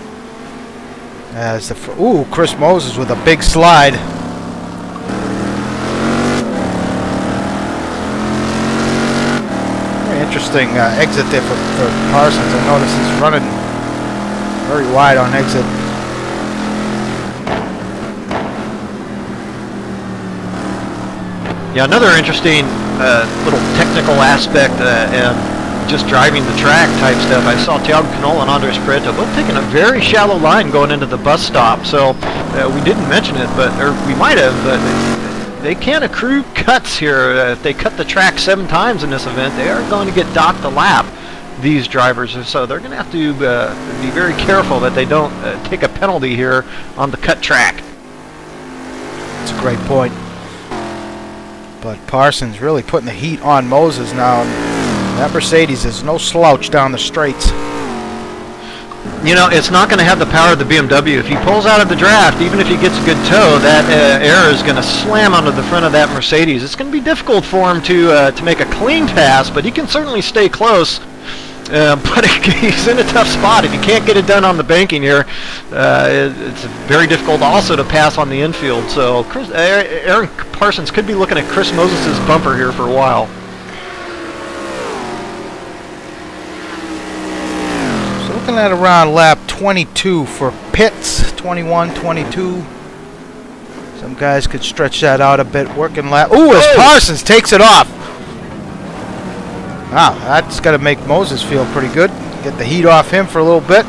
As Chris Moses with a big slide. Very interesting exit there for Parsons. I notice he's running very wide on exit. Yeah, another interesting little technical aspect and just driving the track type stuff. I saw Thiago Canola and Andres Prieto both taking a very shallow line going into the bus stop. So we didn't mention it, or we might have, but they can accrue cuts here. If they cut the track 7 times in this event, they are going to get docked a lap, these drivers. So they're going to have to be very careful that they don't take a penalty here on the cut track. That's a great point. But Parsons really putting the heat on Moses now. That Mercedes is no slouch down the straights. You know, it's not going to have the power of the BMW. If he pulls out of the draft, even if he gets a good tow, that air is going to slam onto the front of that Mercedes. It's going to be difficult for him to make a clean pass, but he can certainly stay close. But he's in a tough spot. If he can't get it done on the banking here, it's very difficult also to pass on the infield. So Aaron Parsons could be looking at Chris Moses' bumper here for a while. Looking at around lap 22 for pits, 21, 22. Some guys could stretch that out a bit, working lap. Ooh, as Parsons takes it off. Wow, that's got to make Moses feel pretty good. Get the heat off him for a little bit.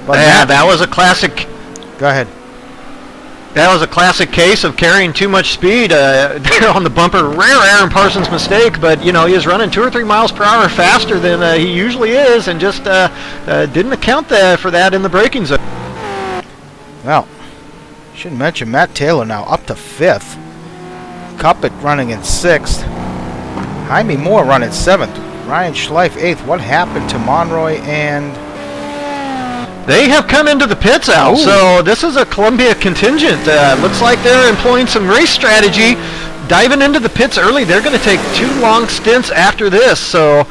But yeah, that was a classic. Go ahead. That was a classic case of carrying too much speed there on the bumper. Rare Aaron Parsons mistake, but you know, he was running 2 or 3 miles per hour faster than he usually is, and just didn't account for that in the braking zone. Well, should mention Matt Taylor now up to 5th. Cuppet running in 6th. Jaime Moore running 7th. Ryan Schleif 8th. What happened to Monroy and... They have come into the pits, Al. Ooh. So this is a Columbia contingent. Looks like they're employing some race strategy, diving into the pits early. They're going to take 2 long stints after this. So,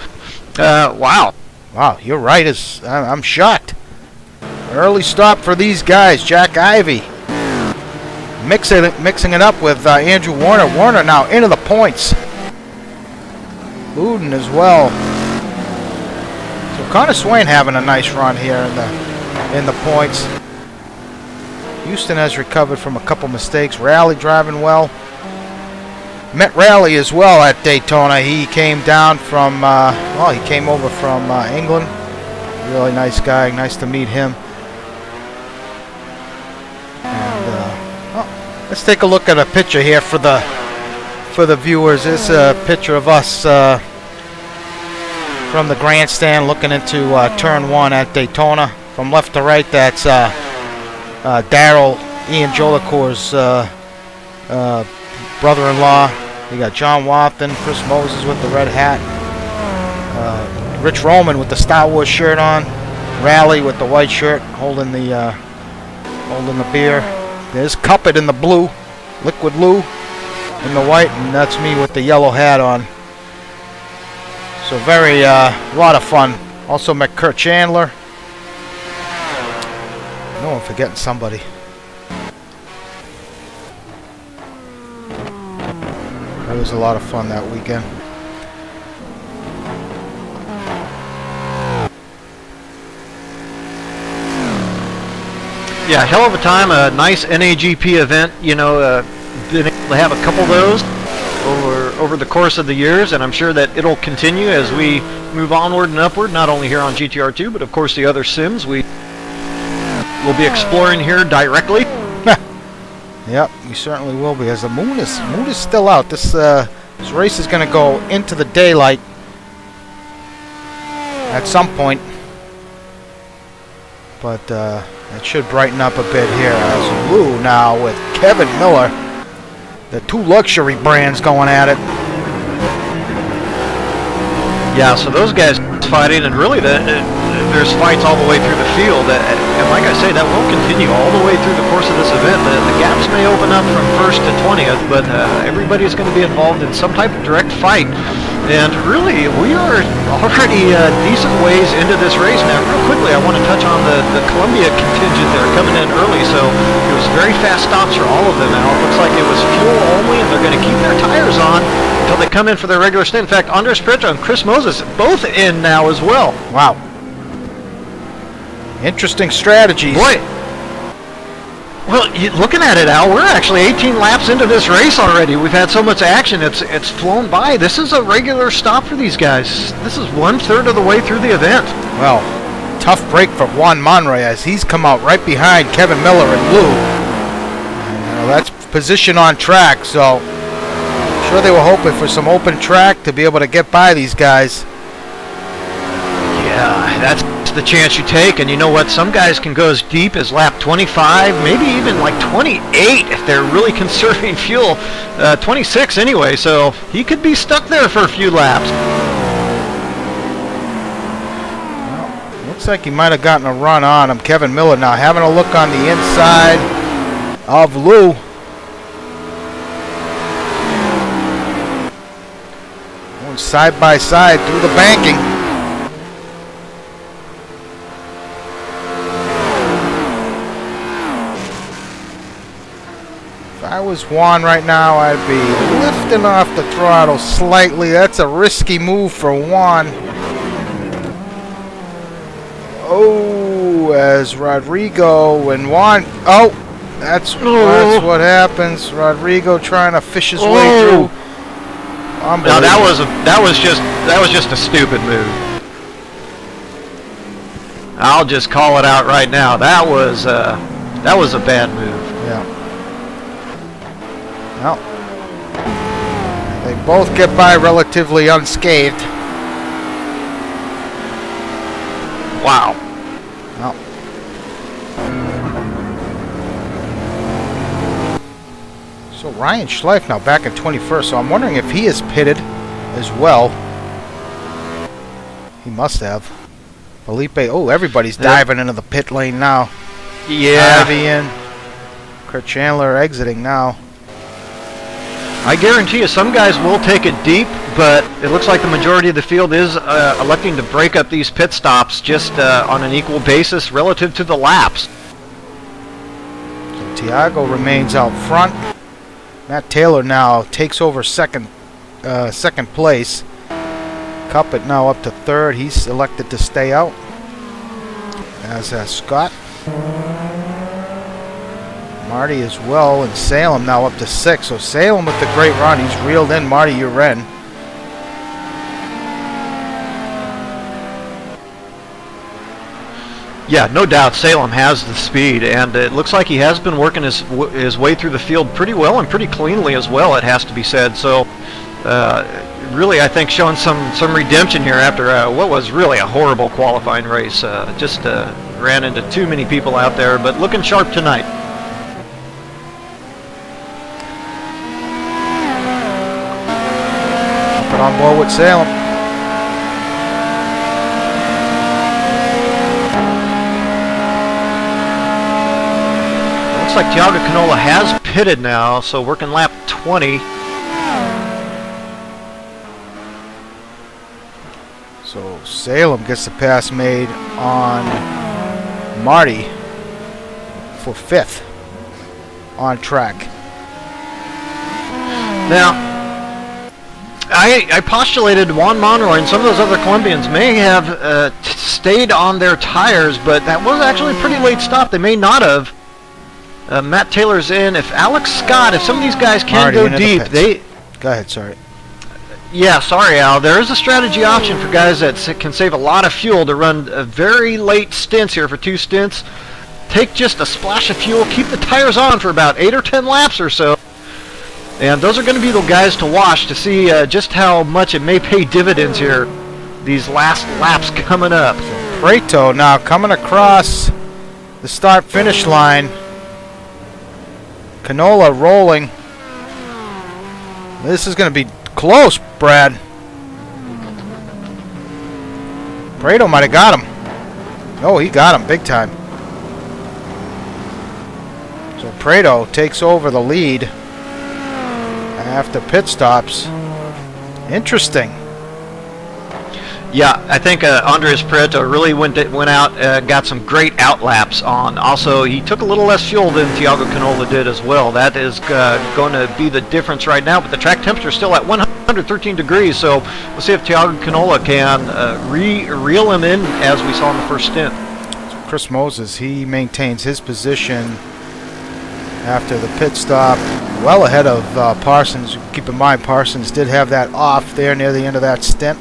wow. Wow, you're right. I'm shocked. Early stop for these guys. Jack Ivey mixing it up with Andrew Warner. Warner now into the points. Luden as well. Connor Swain having a nice run here in the points. Houston has recovered from a couple mistakes. Rally driving well. Met Rally as well at Daytona. He came down from, he came over from England. Really nice guy. Nice to meet him. And let's take a look at a picture here for the viewers. This is a picture of us from the grandstand looking into turn 1 at Daytona. From left to right, that's Daryl, Ian Jolicoeur's brother-in-law. You got John Wathan, Chris Moses with the red hat, Rich Roman with the Star Wars shirt on, Rally with the white shirt holding the beer. There's Cuppet in the blue, Liquid Lou in the white, and that's me with the yellow hat on. So very, lot of fun. Also met Kurt Chandler. I know I'm forgetting somebody. It was a lot of fun that weekend. Yeah, hell of a time. A nice NAGP event. You know, been able to have a couple of those over the course of the years, and I'm sure that it'll continue as we move onward and upward, not only here on GTR2, but of course the other sims we will be exploring here directly. Yep, we certainly will be, as the moon is still out. This race is going to go into the daylight at some point, but it should brighten up a bit here as Lou now with Kevin Miller. The two luxury brands going at it. Yeah, so those guys fighting, and really there's fights all the way through the field. And like I say, that will continue all the way through the course of this event. The gaps may open up from 1st to 20th, but everybody is going to be involved in some type of direct fight. And really, we are already decent ways into this race now. Real quickly, I want to touch on the Columbia contingent there coming in early. So it was very fast stops for all of them now. It looks like it was fuel only, and they're going to keep their tires on until they come in for their regular stint. In fact, Andres Prieto and Chris Moses both in now as well. Wow. Interesting strategies. Boy. Well, looking at it, Al, we're actually 18 laps into this race already. We've had so much action, it's flown by. This is a regular stop for these guys. This is 1/3 of the way through the event. Well, tough break for Juan Monroy as he's come out right behind Kevin Miller and Lou. And, that's position on track, so I'm sure they were hoping for some open track to be able to get by these guys. Yeah, that's the chance you take, and you know what, some guys can go as deep as lap 25, maybe even like 28 if they're really conserving fuel. 26 anyway, so he could be stuck there for a few laps. Well, looks like he might have gotten a run on him. Kevin Miller now having a look on the inside of Lou. Going side by side through the banking. If I was Juan right now, I'd be lifting off the throttle slightly. That's a risky move for Juan. Oh, as Rodrigo and Juan. Oh, that's what happens. Rodrigo trying to fish his way through. Now that was just a stupid move. I'll just call it out right now. That was a bad move. Yeah. Well, they both get by relatively unscathed. Wow. Well. So Ryan Schleif now back in 21st, so I'm wondering if he is pitted as well. He must have. Felipe, oh, everybody's diving into the pit lane now. Yeah. Ivy in. Kurt Chandler exiting now. I guarantee you some guys will take it deep, but it looks like the majority of the field is electing to break up these pit stops just on an equal basis relative to the laps. So Tiago remains out front. Matt Taylor now takes over second place. Cuppet now up to third. He's elected to stay out, as has Scott. Marty as well, and Salem now up to 6. So Salem with the great run. He's reeled in Marty Uren. Yeah, no doubt Salem has the speed, and it looks like he has been working his way through the field pretty well and pretty cleanly as well, it has to be said. So really, I think showing some redemption here after what was really a horrible qualifying race. Just ran into too many people out there, but looking sharp tonight. Put on board with Salem. Looks like Thiago Canola has pitted now, so working lap 20. So Salem gets the pass made on Marty for 5th on track. Now, I postulated Juan Monroy and some of those other Colombians may have stayed on their tires, but that was actually a pretty late stop. They may not have. Matt Taylor's in. If Alex Scott, if some of these guys can go deep, they... Go ahead, sorry. Yeah, sorry, Al. There is a strategy option for guys that can save a lot of fuel to run very late stints here for 2 stints. Take just a splash of fuel, keep the tires on for about 8 or 10 laps or so. And those are going to be the guys to watch to see just how much it may pay dividends here, these last laps coming up. Prieto now coming across the start-finish line. Canola rolling. This is going to be close, Brad. Prieto might have got him. Oh, he got him big time. So Prieto takes over the lead after pit stops. Interesting. Yeah, I think Andres Prieto really went out, got some great outlaps on. Also, he took a little less fuel than Thiago Canola did as well. That is going to be the difference right now, but the track temperature is still at 113 degrees, so we'll see if Thiago Canola can reel him in as we saw in the first stint. So Chris Moses, he maintains his position after the pit stop, well ahead of Parsons. Keep in mind, Parsons did have that off there near the end of that stint.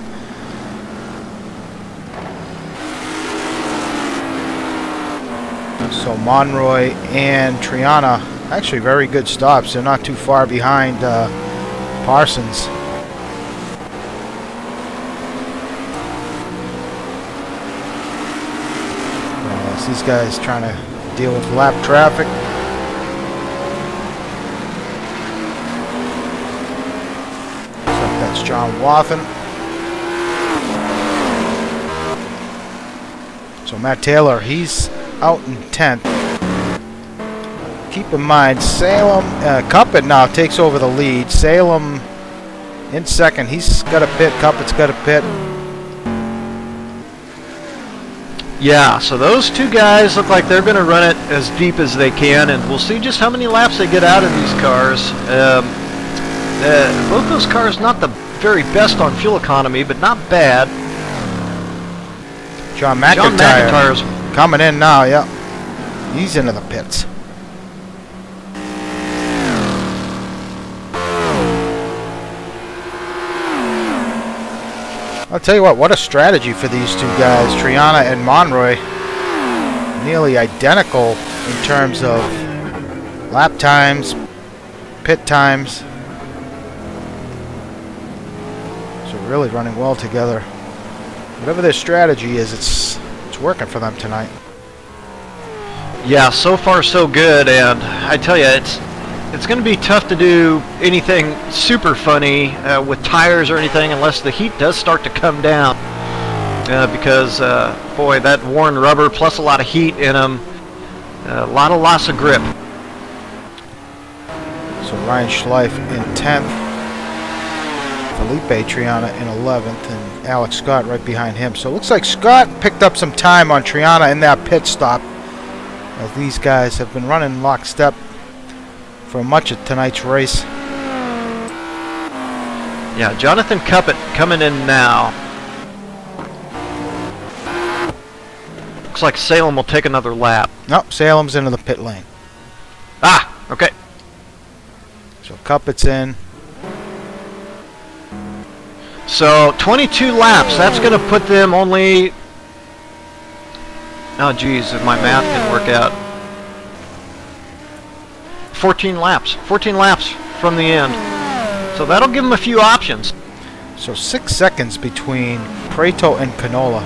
So Monroy and Triana, actually very good stops. They're not too far behind Parsons. As these guys trying to deal with lap traffic. That's John Wathen. So Matt Taylor, he's out in 10th. Keep in mind, Salem, Cuppet now takes over the lead. Salem in second. He's got a pit. Cuppet's got a pit. Yeah, so those two guys look like they're going to run it as deep as they can, and we'll see just how many laps they get out of these cars. Both those cars not the very best on fuel economy, but not bad. John McIntyre's coming in now, yeah. He's into the pits. I'll tell you what a strategy for these two guys, Triana and Monroy. Nearly identical in terms of lap times, pit times. So really running well together. Whatever their strategy is, it's working for them tonight. Yeah, so far so good, and I tell you, it's going to be tough to do anything super funny with tires or anything unless the heat does start to come down. Because, boy, that worn rubber plus a lot of heat in them, a lot of loss of grip. So Ryan Schleif in 10th. Felipe Triana in 11th, and Alex Scott right behind him. So it looks like Scott picked up some time on Triana in that pit stop, as these guys have been running lockstep for much of tonight's race. Yeah, Jonathan Cuppet coming in now. Looks like Salem will take another lap. Nope, Salem's into the pit lane. Ah, okay. So Cuppet's in. So 22 laps. That's going to put them only... Oh, geez, if my math can work out. 14 laps. 14 laps from the end. So that'll give them a few options. So 6 seconds between Prieto and Canola.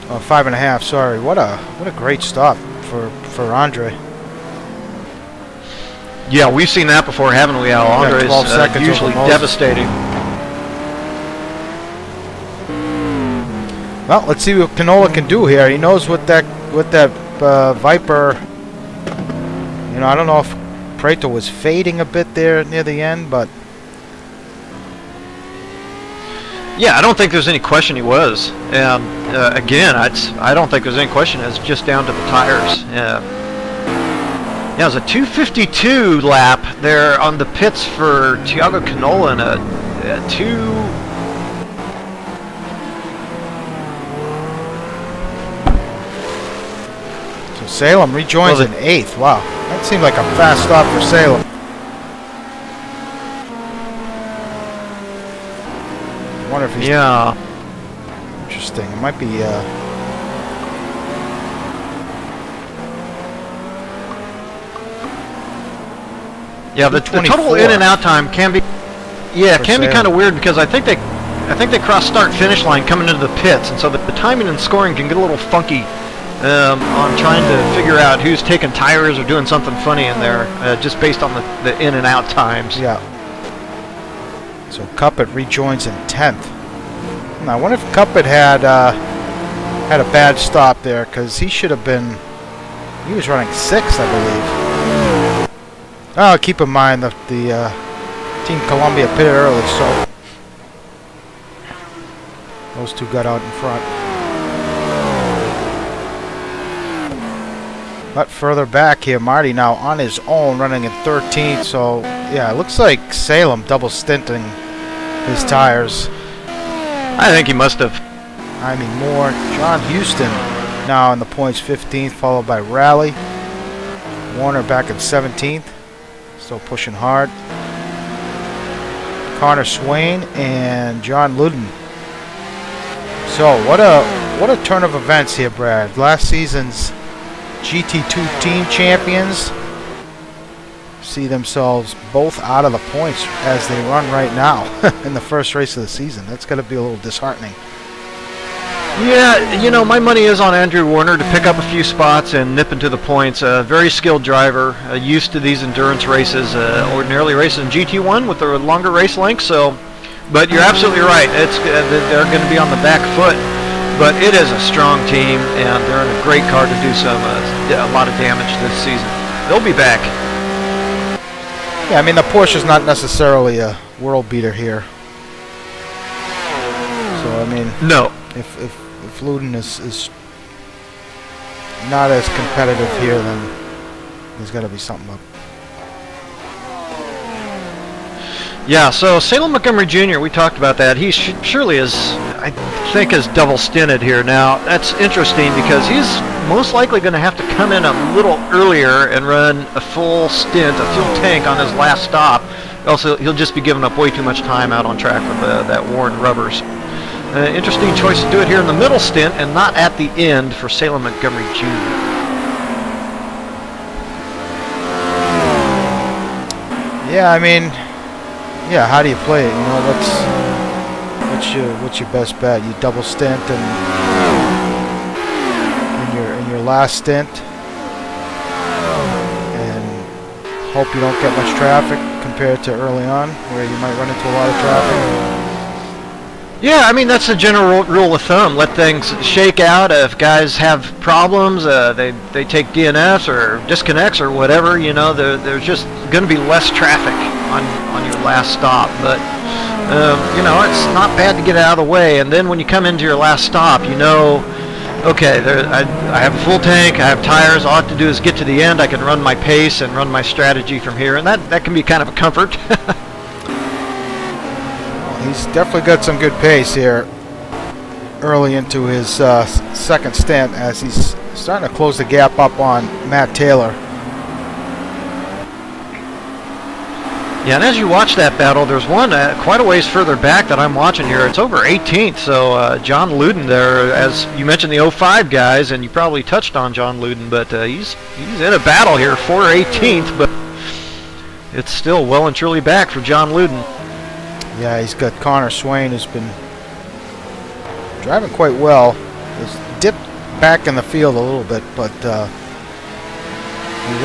Oh, 5.5. Sorry. What a great stop for Andre. Yeah, we've seen that before, haven't we, Al? Andre's 12 seconds usually over Moses. devastating. Well, let's see what Canola can do here. He knows what that Viper. You know, I don't know if Prieto was fading a bit there near the end, but Yeah, I don't think there's any question he was. And again, I don't think there's any question. It's just down to the tires. Yeah, it was a 2:52 lap there on the pits for Thiago Canola and a 2. so Salem rejoins in 8th. Wow, that seemed like a fast stop for Salem. I wonder if he's interesting. It might be. Yeah, the total in and out time can be kind of weird because I think they cross start finish line coming into the pits, and so the timing and scoring can get a little funky on trying to figure out who's taking tires or doing something funny in there just based on the in and out times. Yeah. So Cuppet rejoins in 10th. Now, I wonder if Cuppet had a bad stop there, because he should have been. He was running 6th, I believe. Oh, keep in mind that the Team Columbia pitted early, so those two got out in front. But further back here, Marty now on his own, running in 13th. So yeah, it looks like Salem double stinting his tires. I think he must have. I mean, more. John Houston now in the points 15th, followed by Raleigh. Warner back in 17th, still pushing hard. Connor Swain and John Luden. So what a turn of events here, Brad. Last season's GT2 team champions see themselves both out of the points as they run right now in the first race of the season. That's got to be a little disheartening. Yeah, you know, my money is on Andrew Warner to pick up a few spots and nip into the points. A very skilled driver, used to these endurance races, ordinarily races in GT1 with the longer race length. So, but you're absolutely right. It's they're going to be on the back foot, but it is a strong team, and they're in a great car to do a lot of damage this season. They'll be back. Yeah, I mean, the Porsche's not necessarily a world beater here. So, I mean, no. If Luden is not as competitive here, then there's got to be something up. Yeah, so Salem Montgomery Jr., we talked about that. He surely is, I think, is double stinted here. Now, that's interesting because he's most likely going to have to come in a little earlier and run a full stint, a full tank on his last stop. Also, he'll just be giving up way too much time out on track with that worn rubbers. Interesting choice to do it here in the middle stint and not at the end for Salem Montgomery Jr. Yeah, I mean, yeah. How do you play it? You know, what's your best bet? You double stint and in your last stint, and hope you don't get much traffic compared to early on, where you might run into a lot of traffic. Yeah, I mean, that's the general rule of thumb. Let things shake out. If guys have problems, they take DNFs or disconnects or whatever, you know, there's just going to be less traffic on your last stop. But, you know, it's not bad to get out of the way. And then when you come into your last stop, you know, okay, I have a full tank, I have tires, all I have to do is get to the end, I can run my pace and run my strategy from here. And that can be kind of a comfort. He's definitely got some good pace here. early into his second stint as he's starting to close the gap up on Matt Taylor. Yeah, and as you watch that battle, there's one quite a ways further back that I'm watching here. It's over 18th, so John Luden there, as you mentioned the 05 guys, and you probably touched on John Luden, but he's in a battle here for 18th, but it's still well and truly back for John Luden. Yeah, he's got Connor Swain, who's been driving quite well. He's dipped back in the field a little bit, but he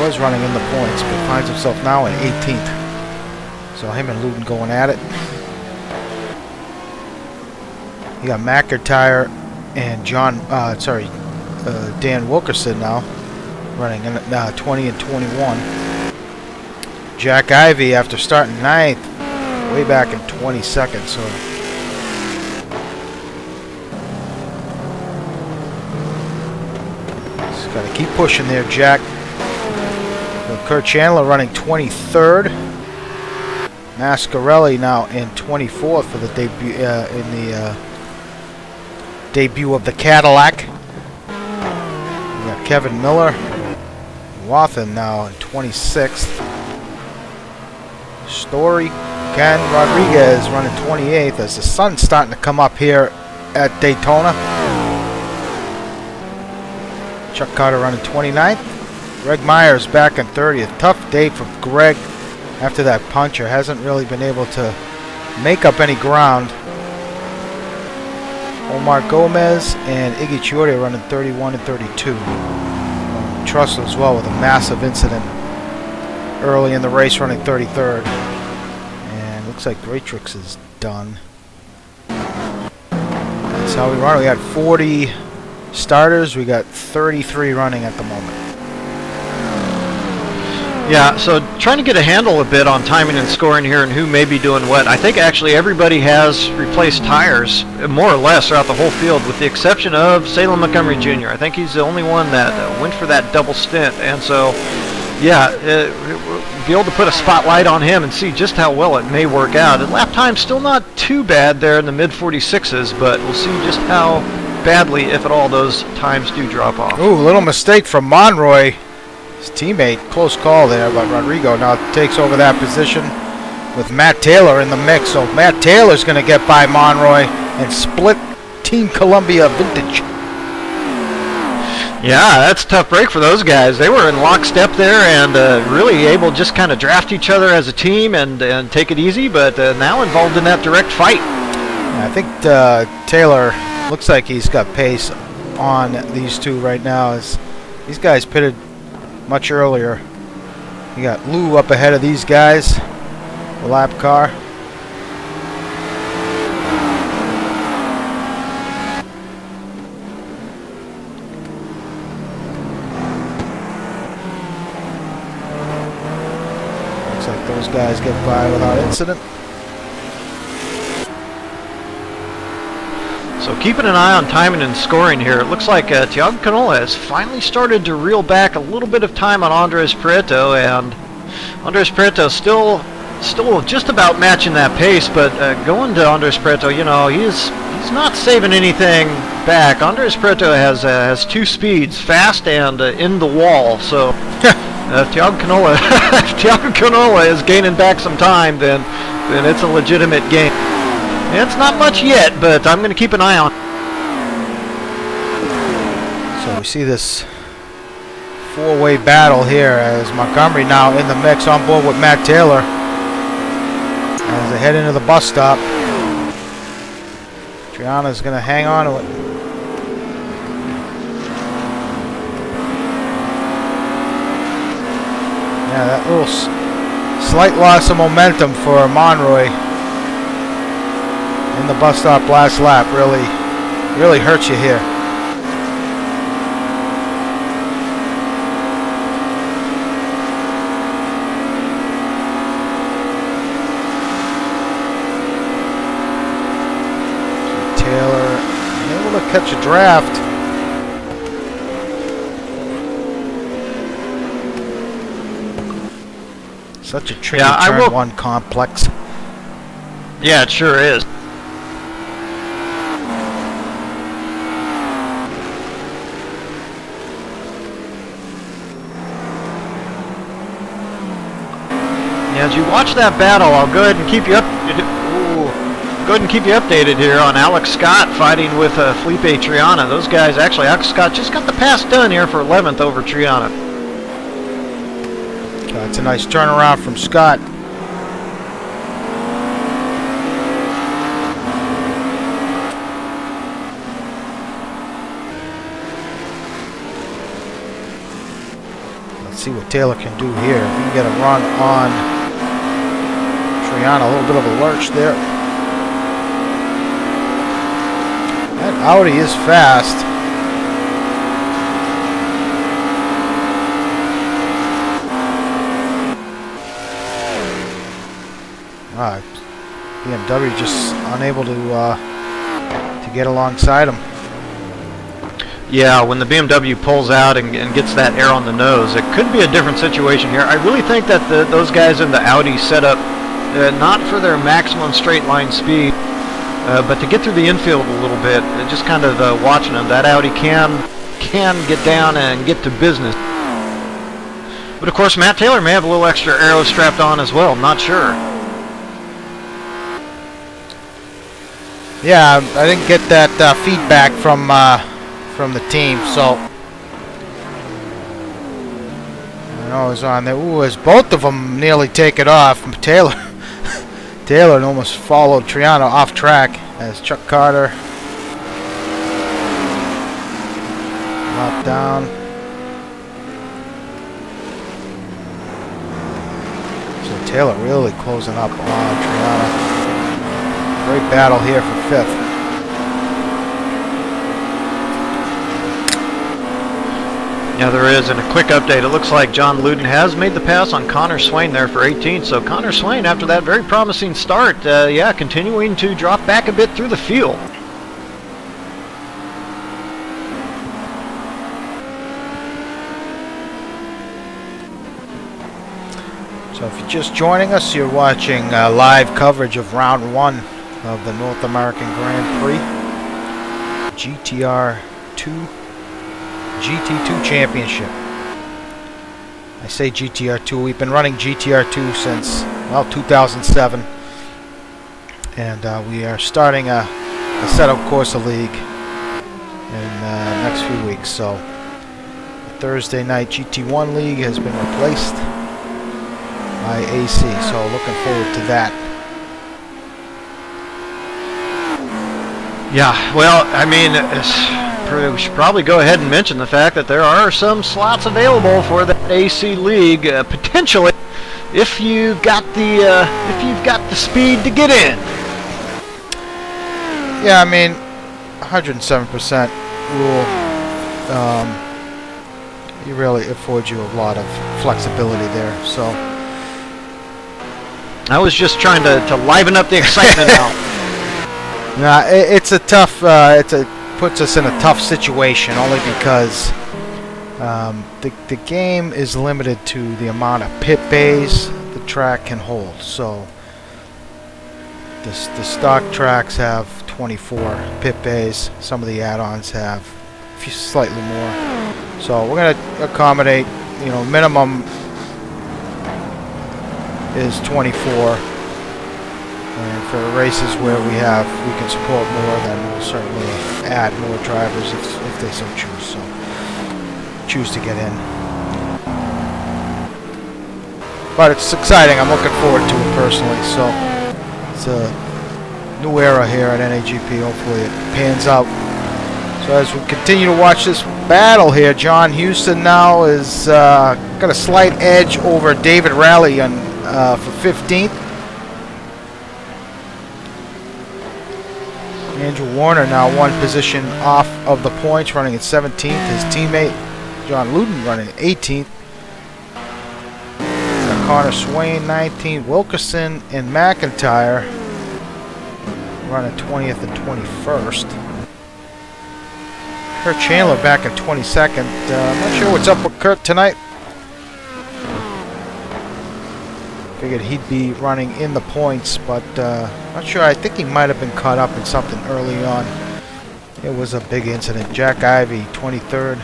was running in the points, but finds himself now in 18th. So him and Luden going at it. You got McIntyre and Dan Wilkerson now running in 20 and 21. Jack Ivey, after starting 9th, way back in 22nd. So just got to keep pushing there, Jack. Kurt Chandler running 23rd. Mascarelli now in 24th for the debut of the Cadillac. We got Kevin Miller, Wathen now in 26th. Story, Ken Rodriguez running 28th as the sun's starting to come up here at Daytona. Chuck Carter running 29th. Greg Myers back in 30th. Tough day for Greg. After that puncher, hasn't really been able to make up any ground. Omar Gomez and Iggy Chiori running 31 and 32. Trussell as well with a massive incident early in the race, running 33rd. And looks like Greatrix is done. That's how we run. We got 40 starters. We got 33 running at the moment. Yeah, so trying to get a handle a bit on timing and scoring here and who may be doing what. I think actually everybody has replaced tires more or less throughout the whole field with the exception of Salem Montgomery Jr. I think he's the only one that went for that double stint. And so, yeah, be able to put a spotlight on him and see just how well it may work out. The lap time's still not too bad there in the mid-46s, but we'll see just how badly, if at all, those times do drop off. Ooh, little mistake from Monroy. His teammate, close call there, but Rodrigo now takes over that position with Matt Taylor in the mix. So Matt Taylor's going to get by Monroy and split Team Columbia Vintage. Yeah, that's a tough break for those guys. They were in lockstep there and really able to just kind of draft each other as a team and take it easy, but now involved in that direct fight. I think Taylor looks like he's got pace on these two right now. As these guys pitted much earlier. You got Lou up ahead of these guys, the lap car. Looks like those guys get by without incident. So keeping an eye on timing and scoring here, it looks like Thiago Canola has finally started to reel back a little bit of time on Andres Prieto, and Andres Prieto still just about matching that pace, but going to Andres Prieto, you know, he's not saving anything back. Andres Prieto has two speeds, fast and in the wall, so Thiago Canola is gaining back some time, then it's a legitimate game. It's not much yet, but I'm going to keep an eye on it. So we see this four-way battle here as Montgomery now in the mix on board with Matt Taylor as they head into the bus stop. Triana's going to hang on to it. Yeah, that little slight loss of momentum for Monroy in the bus stop last lap really hurts you here. So Taylor able to catch a draft. Such a tricky turn one complex. Yeah, it sure is. As you watch that battle, I'll go ahead and keep you updated here on Alex Scott fighting with Felipe Triana. Those guys, actually, Alex Scott just got the pass done here for 11th over Triana. That's a nice turnaround from Scott. Let's see what Taylor can do here. If he can get a run on Triana, a little bit of a lurch there. That Audi is fast. BMW just unable to get alongside him. Yeah, when the BMW pulls out and gets that air on the nose, it could be a different situation here. I really think that those guys in the Audi set up not for their maximum straight line speed, but to get through the infield a little bit. Just kind of watching them. That Audi can get down and get to business. But of course, Matt Taylor may have a little extra aero strapped on as well. I'm not sure. Yeah, I didn't get that feedback from the team, so I know it was on there. Ooh, as both of them nearly take it off. Taylor almost followed Triana off track as Chuck Carter knocked down. So Taylor really closing up on Triana. Great battle here for 5th. Yeah, there is. And a quick update. It looks like John Luden has made the pass on Connor Swain there for 18th. So Connor Swain, after that very promising start, continuing to drop back a bit through the field. So if you're just joining us, you're watching live coverage of round 1 of the North American Grand Prix GT2 Championship. I say GTR2. We've been running GTR2 since, well, 2007. And we are starting a setup Corsa League in the next few weeks. So the Thursday night GT1 League has been replaced by AC. So looking forward to that. Yeah, well, I mean, we should probably go ahead and mention the fact that there are some slots available for the AC League, potentially, if you've got the speed to get in. Yeah, I mean, 107% rule. It really affords you a lot of flexibility there. So I was just trying to liven up the excitement now. nah, it's a tough. Puts us in a tough situation only because the game is limited to the amount of pit bays the track can hold. So the stock tracks have 24 pit bays. Some of the add-ons have slightly more. So we're going to accommodate, minimum is 24. And for races where we can support more, then we'll certainly add more drivers if they so choose to get in. But it's exciting. I'm looking forward to it personally. So it's a new era here at NAGP. Hopefully it pans out. So as we continue to watch this battle here, John Houston now is got a slight edge over David Raleigh for 15th. Andrew Warner now one position off of the points, running at 17th. His teammate John Luden running at 18th. Connor Swain 19th. Wilkerson and McIntyre running 20th and 21st. Kurt Chandler back in 22nd. I'm not sure what's up with Kurt tonight. Figured he'd be running in the points, but not sure. I think he might have been caught up in something early on. It was a big incident. Jack Ivey, 23rd.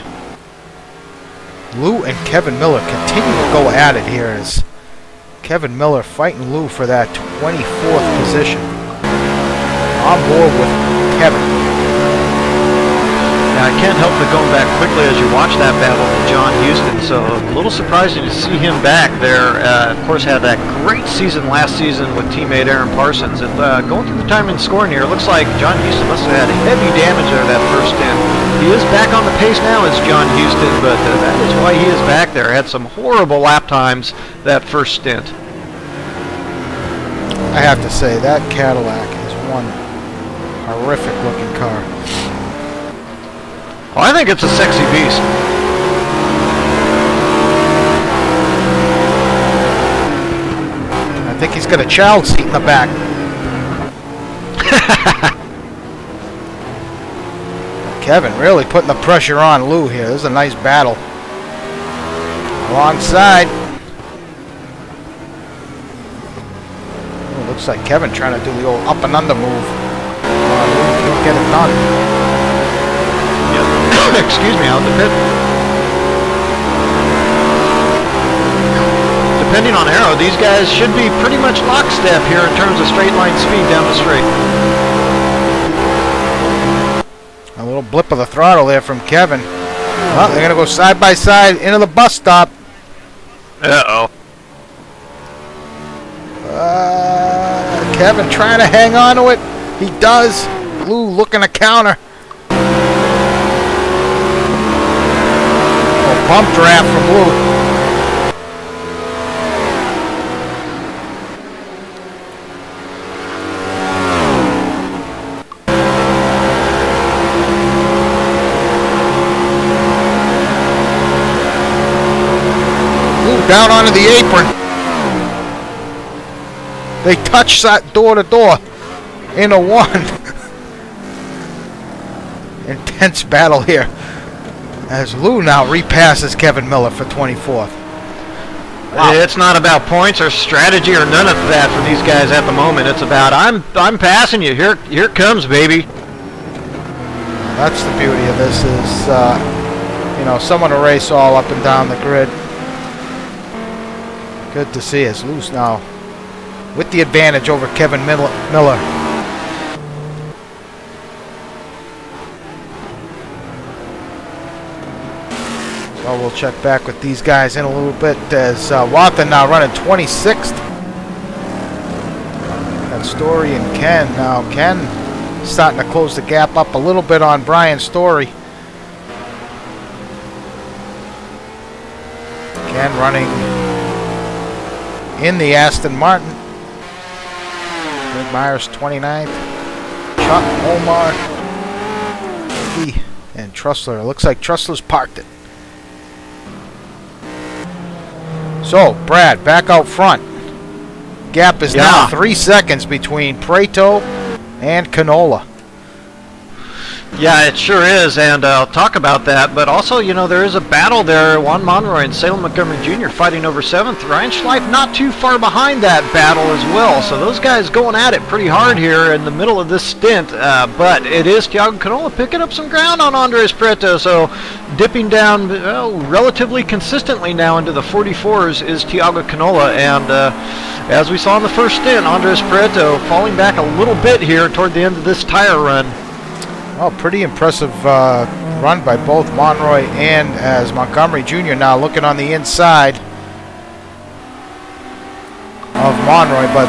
Lou and Kevin Miller continue to go at it here as Kevin Miller fighting Lou for that 24th position. On board with Kevin. Now, I can't help but going back quickly as you watch that battle with John Houston, so a little surprising to see him back there. Of course, had that great season last season with teammate Aaron Parsons. And going through the time and scoring here, it looks like John Houston must have had heavy damage there that first stint. He is back on the pace now as John Houston, but that is why he is back there. Had some horrible lap times that first stint. I have to say, that Cadillac is one horrific looking car. Oh, I think it's a sexy beast. I think he's got a child seat in the back. Kevin really putting the pressure on Lou here. This is a nice battle. Alongside. Oh, looks like Kevin trying to do the old up and under move. Lou can't get it done. Excuse me, out the pit. Depending on aero, these guys should be pretty much lockstep here in terms of straight line speed down the straight. A little blip of the throttle there from Kevin. Well, they're going to go side by side into the bus stop. Uh-oh. Kevin trying to hang on to it. He does. Lou looking to counter. Bump draft from Lou. Lou down onto the apron. They touch door to door into one. Intense battle here. As Lou now repasses Kevin Miller for 24th. Wow. It's not about points or strategy or none of that for these guys at the moment. It's about I'm passing you. Here it comes, baby. That's the beauty of this is someone to race all up and down the grid. Good to see as Lou's now with the advantage over Kevin Miller. Well, we'll check back with these guys in a little bit as Watson now running 26th. And Story and Ken. Now Ken starting to close the gap up a little bit on Brian Story. Ken running in the Aston Martin. Greg Myers 29th. Chuck, Omar, and Trussler. It looks like Trussler's parked it. So, Brad, back out front. Gap is now 3 seconds between Prieto and Canola. Yeah, it sure is, and I'll talk about that. But also, there is a battle there. Juan Monroy and Salem Montgomery Jr. fighting over 7th. Ryan Schleif not too far behind that battle as well. So those guys going at it pretty hard here in the middle of this stint. But it is Thiago Canola picking up some ground on Andres Prieto. So dipping down relatively consistently now into the 44s is Thiago Canola. And as we saw in the first stint, Andres Prieto falling back a little bit here toward the end of this tire run. Well, pretty impressive run by both Monroy and as Montgomery Jr. now looking on the inside of Monroy, but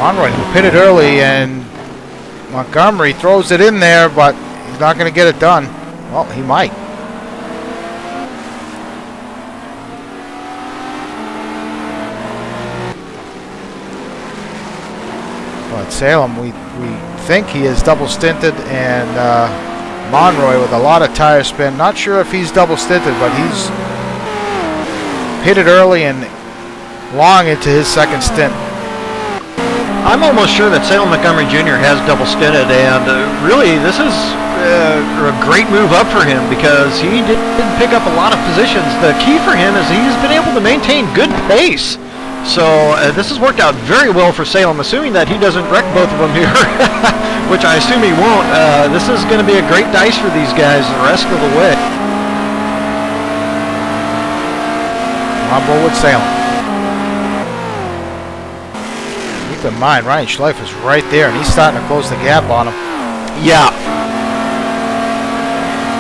Monroy pitted early and Montgomery throws it in there, but he's not going to get it done. Well, he might. At Salem, we think he is double stinted, and Monroy with a lot of tire spin. Not sure if he's double stinted, but he's pitted early and long into his second stint. I'm almost sure that Salem Montgomery Jr. has double stinted, and really this is a great move up for him because he didn't pick up a lot of positions. The key for him is he's been able to maintain good pace. So this has worked out very well for Salem, assuming that he doesn't wreck both of them here, which I assume he won't. This is going to be a great dice for these guys the rest of the way. on board with Salem. Keep in mind, Ryan Schleif is right there, and he's starting to close the gap on him. Yeah.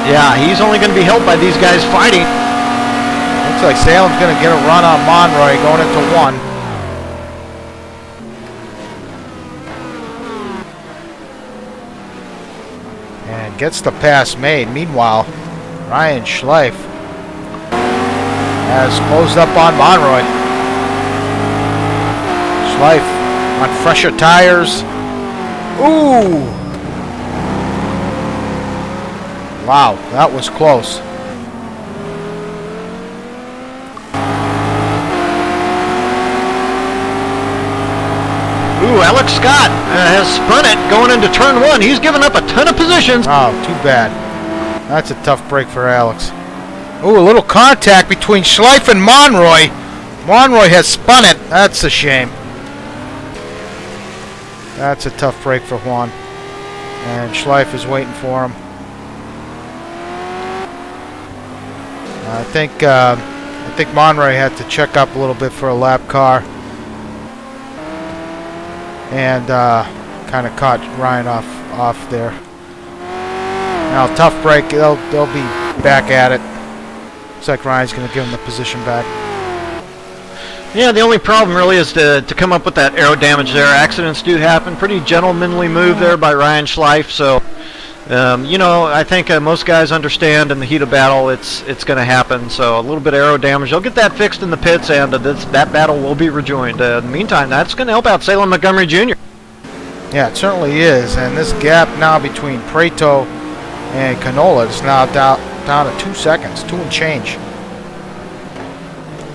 Yeah, he's only going to be held by these guys fighting. Looks like Salem's going to get a run on Monroy going into 1. And gets the pass made. Meanwhile, Ryan Schleif has closed up on Monroy. Schleif on fresher tires. Ooh! Wow, that was close. Ooh, Alex Scott has spun it going into turn 1. He's given up a ton of positions. Oh, too bad. That's a tough break for Alex. Ooh, a little contact between Schleif and Monroy. Monroy has spun it. That's a shame. That's a tough break for Juan. And Schleif is waiting for him. I think Monroy had to check up a little bit for a lap car. And kind of caught Ryan off there. Now, tough break. They'll be back at it. Looks like Ryan's going to give him the position back. Yeah, the only problem really is to come up with that aero damage there. Accidents do happen. Pretty gentlemanly move there by Ryan Schleif. So, you know, I think most guys understand in the heat of battle it's going to happen. So a little bit of aero damage. They'll get that fixed in the pits, and that battle will be rejoined. In the meantime, that's going to help out Salem Montgomery Jr. Yeah, it certainly is. And this gap now between Prieto and Canola is now down to 2 seconds, 2 and change.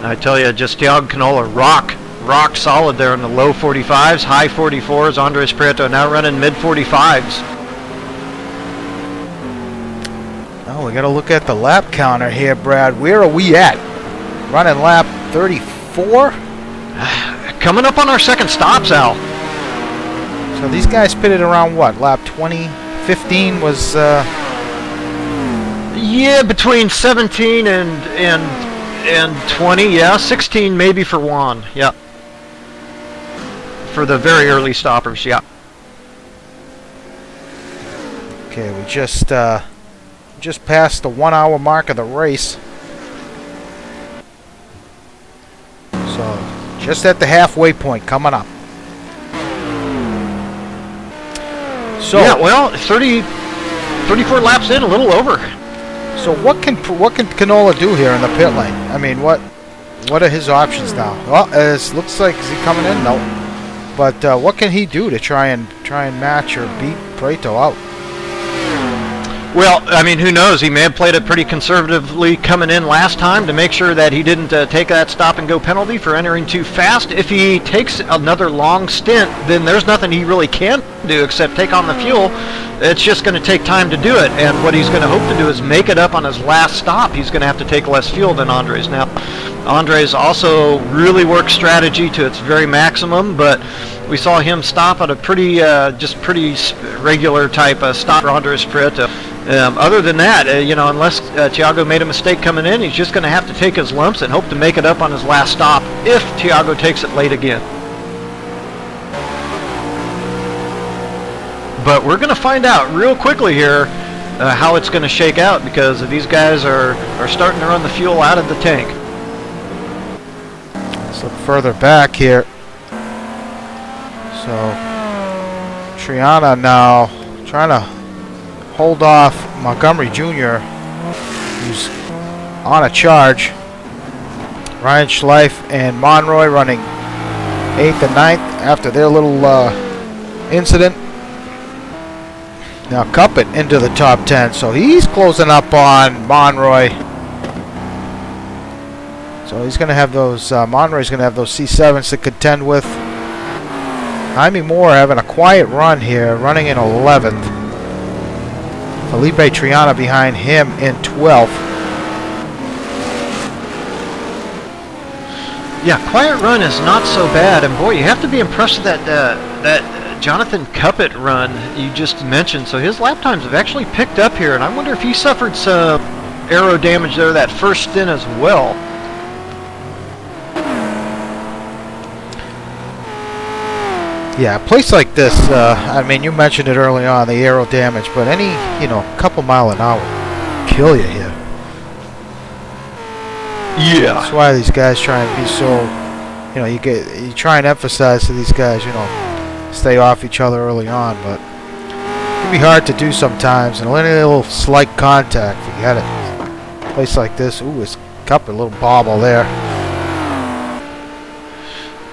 I tell you, just Thiago Canola rock solid there in the low 45s, high 44s. Andres Prieto now running mid 45s. Oh, we got to look at the lap counter here, Brad. Where are we at? Running lap 34? Coming up on our second stops, Al. So these guys pitted around what? Lap 20? 15 was... Yeah, between 17 and 20, yeah. 16 maybe for Juan, yeah. For the very early stoppers, yeah. Okay, we just passed the 1 hour mark of the race. So, just at the halfway point coming up. So, yeah, well, 34 laps in, a little over. So what can Canola do here in the pit lane? I mean, what are his options now? Well, it looks like, is he coming in? No. But what can he do to try and match or beat Prieto out? Well, I mean, who knows? He may have played it pretty conservatively coming in last time to make sure that he didn't take that stop-and-go penalty for entering too fast. If he takes another long stint, then there's nothing he really can do except take on the fuel. It's just going to take time to do it, and what he's going to hope to do is make it up on his last stop. He's going to have to take less fuel than Andres. Now, Andres also really works strategy to its very maximum, but we saw him stop at a pretty regular type of stop for Andres Prieto. Other than that, you know, unless Thiago made a mistake coming in, he's just going to have to take his lumps and hope to make it up on his last stop if Thiago takes it late again. But we're going to find out real quickly here how it's going to shake out, because these guys are starting to run the fuel out of the tank. Let's look further back here. So, Triana now trying to hold off Montgomery Jr., who's on a charge. Ryan Schleif and Monroy running 8th and 9th after their little incident. Now Cuppet into the top 10, so he's closing up on Monroy. So he's going to have those, Monroy's going to have those C7s to contend with. Jaime Moore having a quiet run here, running in 11th. Felipe Triana behind him in 12th. Yeah, quiet run is not so bad, and boy, you have to be impressed with that Jonathan Cuppet run you just mentioned. So his lap times have actually picked up here, and I wonder if he suffered some aero damage there that first stint as well. Yeah, a place like this, I mean, you mentioned it early on, the aero damage, but any, couple mile an hour kill you here. Yeah. That's why these guys try and be so, you try and emphasize to these guys, stay off each other early on, but it can be hard to do sometimes, and any little slight contact, forget it. A place like this, ooh, it's got a little bobble there.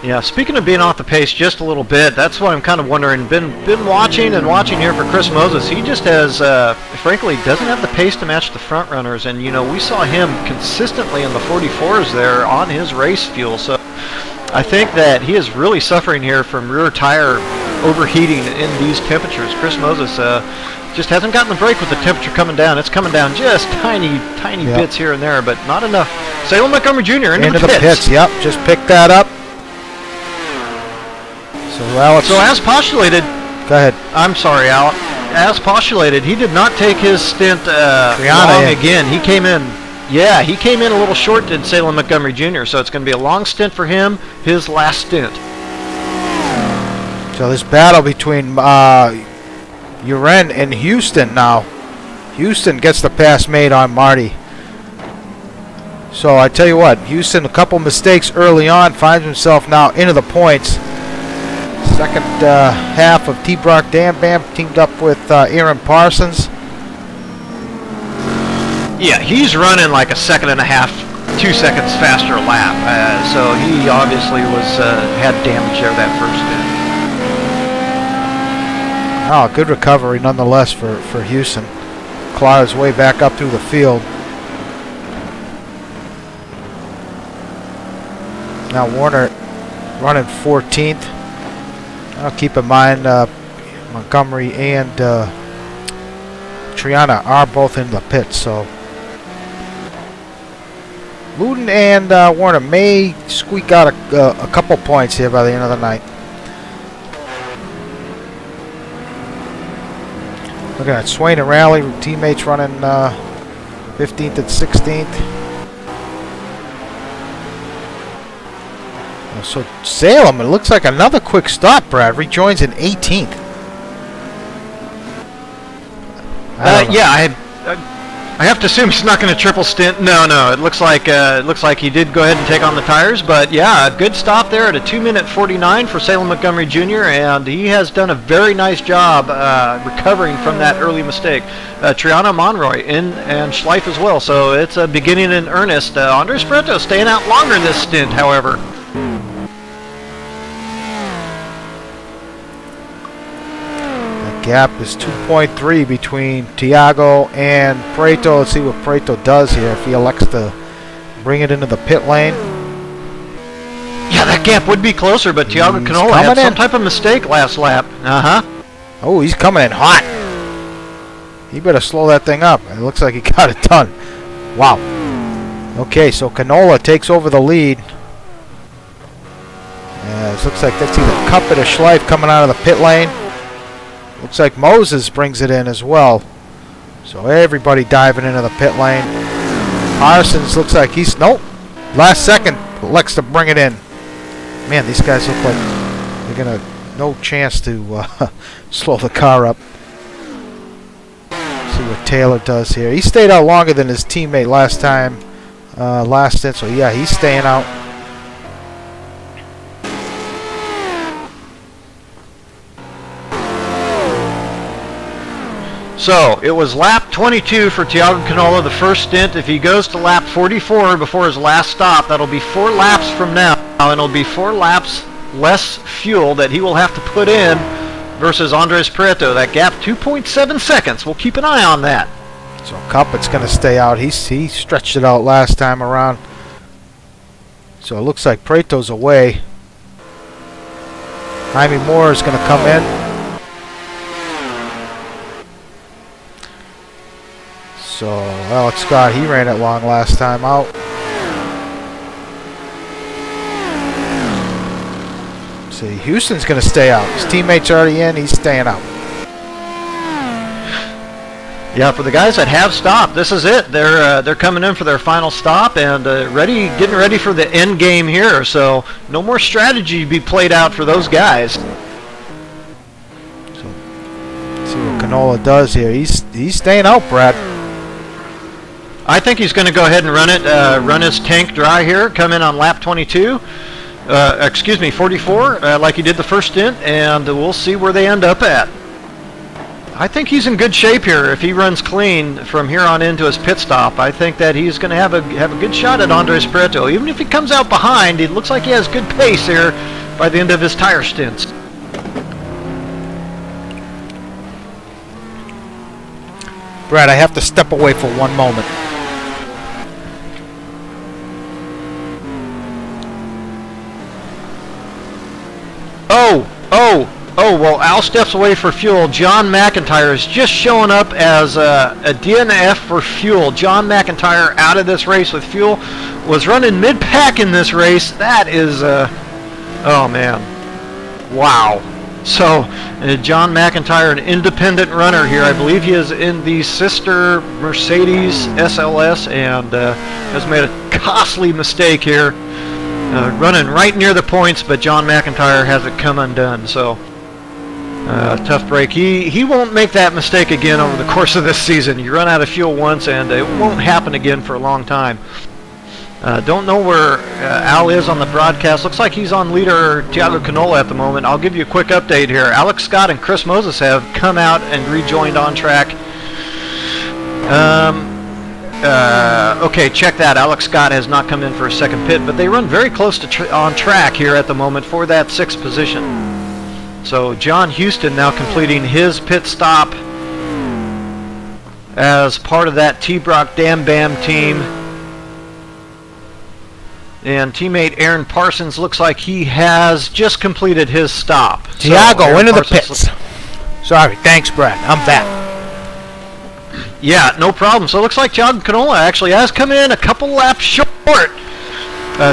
Yeah, speaking of being off the pace just a little bit, that's what I'm kind of wondering. Been watching and watching here for Chris Moses. He just has, frankly, doesn't have the pace to match the front runners. And, we saw him consistently in the 44s there on his race fuel. So I think that he is really suffering here from rear tire overheating in these temperatures. Chris Moses just hasn't gotten the break with the temperature coming down. It's coming down just tiny bits here and there, but not enough. Salem Montgomery Jr. into the pits. Yep, just picked that up. So as postulated, go ahead. I'm sorry, Al. As postulated, he did not take his stint long again. He came in a little short, did Salem Montgomery Jr., so it's going to be a long stint for him, his last stint. So this battle between Uren and Houston now. Houston gets the pass made on Marty. So I tell you what, Houston, a couple mistakes early on, finds himself now into the points. Second half of T-Brock Dam Bam teamed up with Aaron Parsons. Yeah, he's running like a second and a half, 2 seconds faster lap. So he obviously had damage there that first stint. Oh, good recovery nonetheless for Houston. Claw his way back up through the field. Now Warner running 14th. I'll keep in mind Montgomery and Triana are both in the pits, so Luden and Warner may squeak out a couple points here by the end of the night. Looking at Swain and Rally, teammates running 15th and 16th. So Salem, it looks like another quick stop, Brad. Rejoins in 18th. I have to assume he's not going to triple stint. No, it looks like he did go ahead and take on the tires, but yeah, a good stop there at a 2:49 for Salem Montgomery Jr., and he has done a very nice job recovering from that early mistake. Triana Monroy and Schleif as well, so it's beginning in earnest. Andres Prieto staying out longer this stint, however. Gap is 2.3 between Tiago and Prieto. Let's see what Prieto does here if he elects to bring it into the pit lane. Yeah, that gap would be closer, but Tiago Canola had some type of mistake last lap. Oh, he's coming in hot. He better slow that thing up. It looks like he got it done. Wow. Okay, so Canola takes over the lead. It looks like that's either Cuppet or Schleif coming out of the pit lane. Looks like Moses brings it in as well. So everybody diving into the pit lane. Parsons looks like he's, nope, last second elects to bring it in. Man, these guys look like they're going to, no chance to slow the car up. See what Taylor does here. He stayed out longer than his teammate last time, last stint, so yeah, he's staying out. So, it was lap 22 for Tiago Canola, the first stint. If he goes to lap 44 before his last stop, that'll be 4 laps from now, and it'll be 4 laps less fuel that he will have to put in versus Andres Prieto. That gap, 2.7 seconds. We'll keep an eye on that. So, Cuppet's going to stay out. He stretched it out last time around. So, it looks like Prieto's away. Jaime Moore is going to come in. So, Alex Scott, he ran it long last time out. See, Houston's going to stay out. His teammate's already in. He's staying out. Yeah, for the guys that have stopped, this is it. They're coming in for their final stop and getting ready for the end game here. So, no more strategy to be played out for those guys. Canola does here. He's staying out, Brad. I think he's going to go ahead and run it, run his tank dry here, come in on lap 22, 44, like he did the first stint, and we'll see where they end up at. I think he's in good shape here. If he runs clean from here on into his pit stop, I think that he's going to have a good shot at Andres Prieto. Even if he comes out behind, it looks like he has good pace here by the end of his tire stints. Brad, I have to step away for one moment. Oh, well, Al steps away for fuel. John McIntyre is just showing up as a DNF for fuel. John McIntyre out of this race with fuel. Was running mid-pack in this race. That is, oh, man. Wow. So, John McIntyre, an independent runner here. I believe he is in the sister Mercedes SLS and has made a costly mistake here. Running right near the points, but John McIntyre has it come undone. So, tough break. He won't make that mistake again over the course of this season. You run out of fuel once, and it won't happen again for a long time. Don't know where Al is on the broadcast. Looks like he's on leader Thiago Canola at the moment. I'll give you a quick update here. Alex Scott and Chris Moses have come out and rejoined on track. Okay, check that. Alex Scott has not come in for a second pit, but they run very close to on track here at the moment for that 6th position. So John Houston now completing his pit stop as part of that T-Brock Dam Bam team. And teammate Aaron Parsons looks like he has just completed his stop. Thiago, into the pits. Sorry, thanks, Brad. I'm back. Yeah, no problem. So it looks like Thiago Canola actually has come in a couple laps short.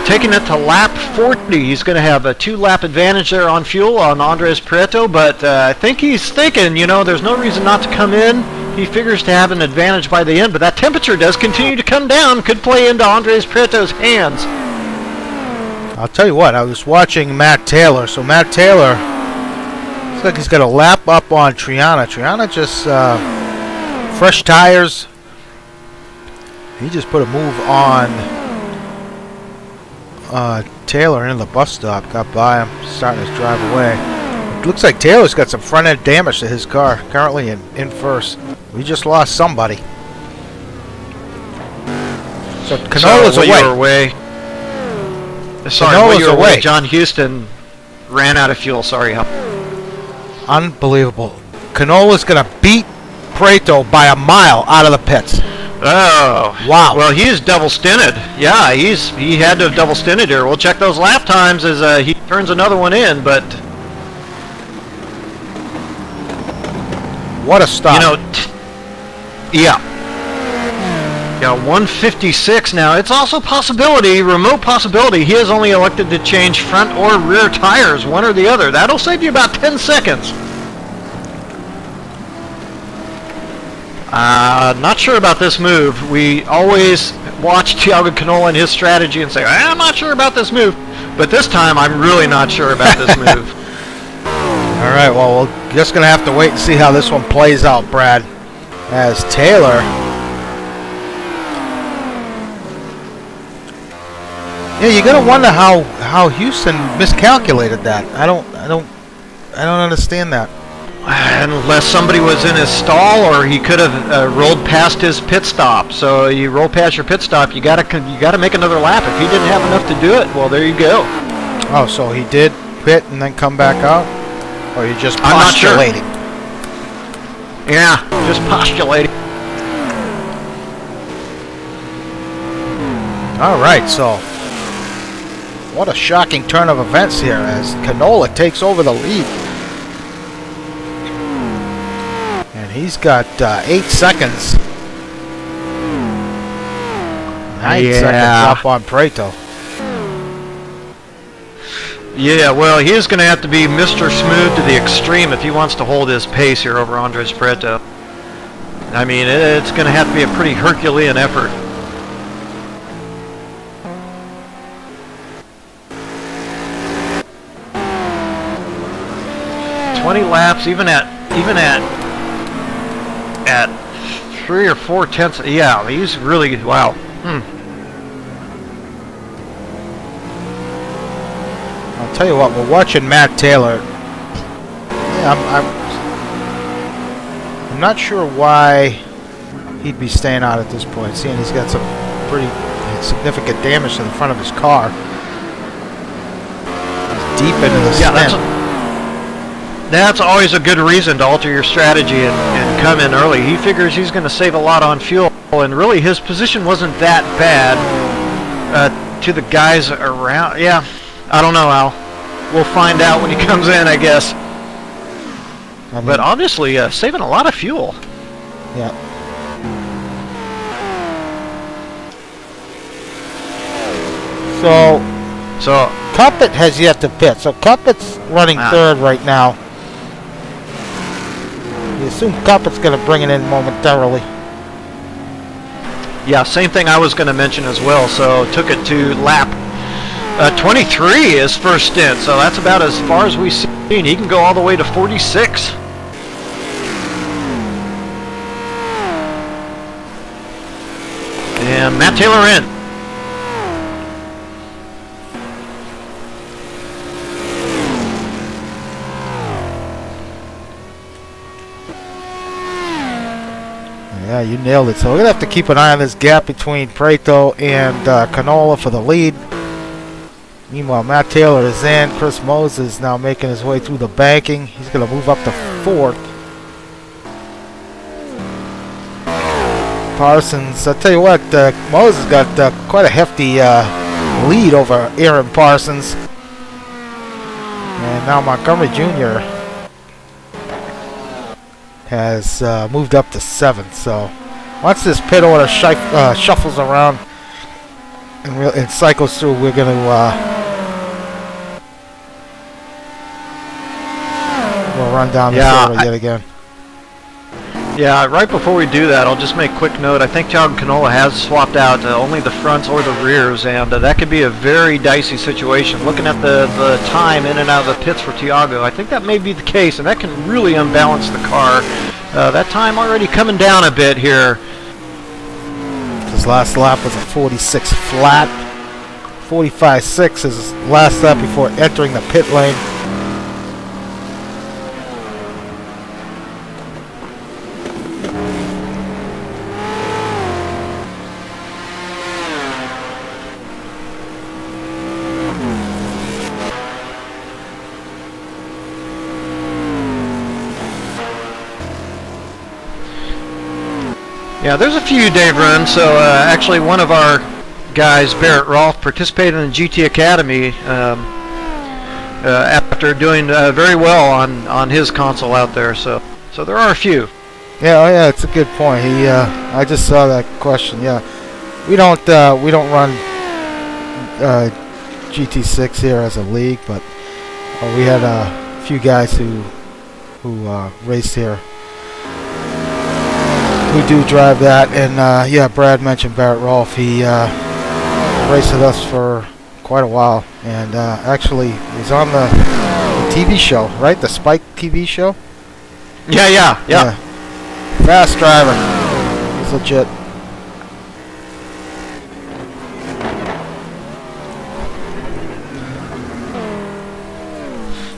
Taking it to lap 40. He's going to have a 2-lap advantage there on fuel on Andres Prieto, but I think he's thinking, you know, there's no reason not to come in. He figures to have an advantage by the end, but that temperature does continue to come down. Could play into Andres Prieto's hands. I'll tell you what, I was watching Matt Taylor. So Matt Taylor, looks like he's got a lap up on Triana. Triana just, fresh tires. He just put a move on Taylor into the bus stop. Got by him, starting his drive away. It looks like Taylor's got some front end damage to his car. Currently in first. We just lost somebody. So Canola's away. Sorry, while you were away, John Houston ran out of fuel. Sorry. Unbelievable. Canola's going to beat Prieto by a mile out of the pits. Oh. Wow. Well, he is double stinted. Yeah, he had to have double stinted here. We'll check those lap times as he turns another one in, but... What a stop. You know, yeah. Yeah, 156 now. It's also a possibility, remote possibility, he has only elected to change front or rear tires, one or the other. That'll save you about 10 seconds. Not sure about this move. We always watch Thiago Canola and his strategy and say, I'm not sure about this move. But this time, I'm really not sure about this move. All right, well, we're just going to have to wait and see how this one plays out, Brad. As Taylor... Yeah, you got to wonder how Houston miscalculated that. I don't understand that. Unless somebody was in his stall, or he could have rolled past his pit stop. So you roll past your pit stop, you gotta make another lap. If he didn't have enough to do it, well, there you go. Oh, so he did pit and then come back out, or you just postulating? I'm not sure. Yeah, just postulating. All right, so what a shocking turn of events here as Canola takes over the lead. He's got 8 seconds. 9 seconds up on Prieto. Yeah, well, he is going to have to be Mr. Smooth to the extreme if he wants to hold his pace here over Andres Prieto. I mean, it's going to have to be a pretty Herculean effort. 20 laps, even at at 3 or 4 tenths. Yeah, he's really, wow. I'll tell you what, we're watching Matt Taylor. Yeah, I'm not sure why he'd be staying out at this point, seeing he's got some pretty significant damage to the front of his car. He's deep into the stint. That's always a good reason to alter your strategy and come in early. He figures he's going to save a lot on fuel, and really his position wasn't that bad to the guys around. Yeah, I don't know, Al. We'll find out when he comes in, I guess. But obviously saving a lot of fuel. Yeah. So Cuppet has yet to pit. So Cuppet's running third right now. You assume Cuppet's going to bring it in momentarily. Yeah, same thing I was going to mention as well. So took it to lap 23 his first stint. So that's about as far as we've seen. He can go all the way to 46. And Matt Taylor in. Yeah, you nailed it. So we're going to have to keep an eye on this gap between Prieto and Canola for the lead. Meanwhile, Matt Taylor is in. Chris Moses now making his way through the banking. He's going to move up to fourth. Parsons, I'll tell you what, Moses got quite a hefty lead over Aaron Parsons. And now Montgomery Jr. has moved up to 7th. So once this pit order shuffles around and cycles through, we're going to we'll run down this order yet again. Yeah, right before we do that, I'll just make a quick note. I think Thiago Canola has swapped out only the fronts or the rears, and that could be a very dicey situation. Looking at the time in and out of the pits for Thiago, I think that may be the case, and that can really unbalance the car. That time already coming down a bit here. His last lap was a 46 flat. 45.6 is his last lap before entering the pit lane. Yeah, there's a few Dave runs. So actually one of our guys, Barrett Rolfe, participated in the GT Academy after doing very well on his console out there. So there are a few. Yeah, it's a good point. I just saw that question. Yeah, we don't run GT6 here as a league, but we had a few guys who raced here who do drive that, and yeah, Brad mentioned Barrett Rolfe. He raced with us for quite a while, and actually was on the TV show, right? The Spike TV show. Yeah. Fast driver. He's legit.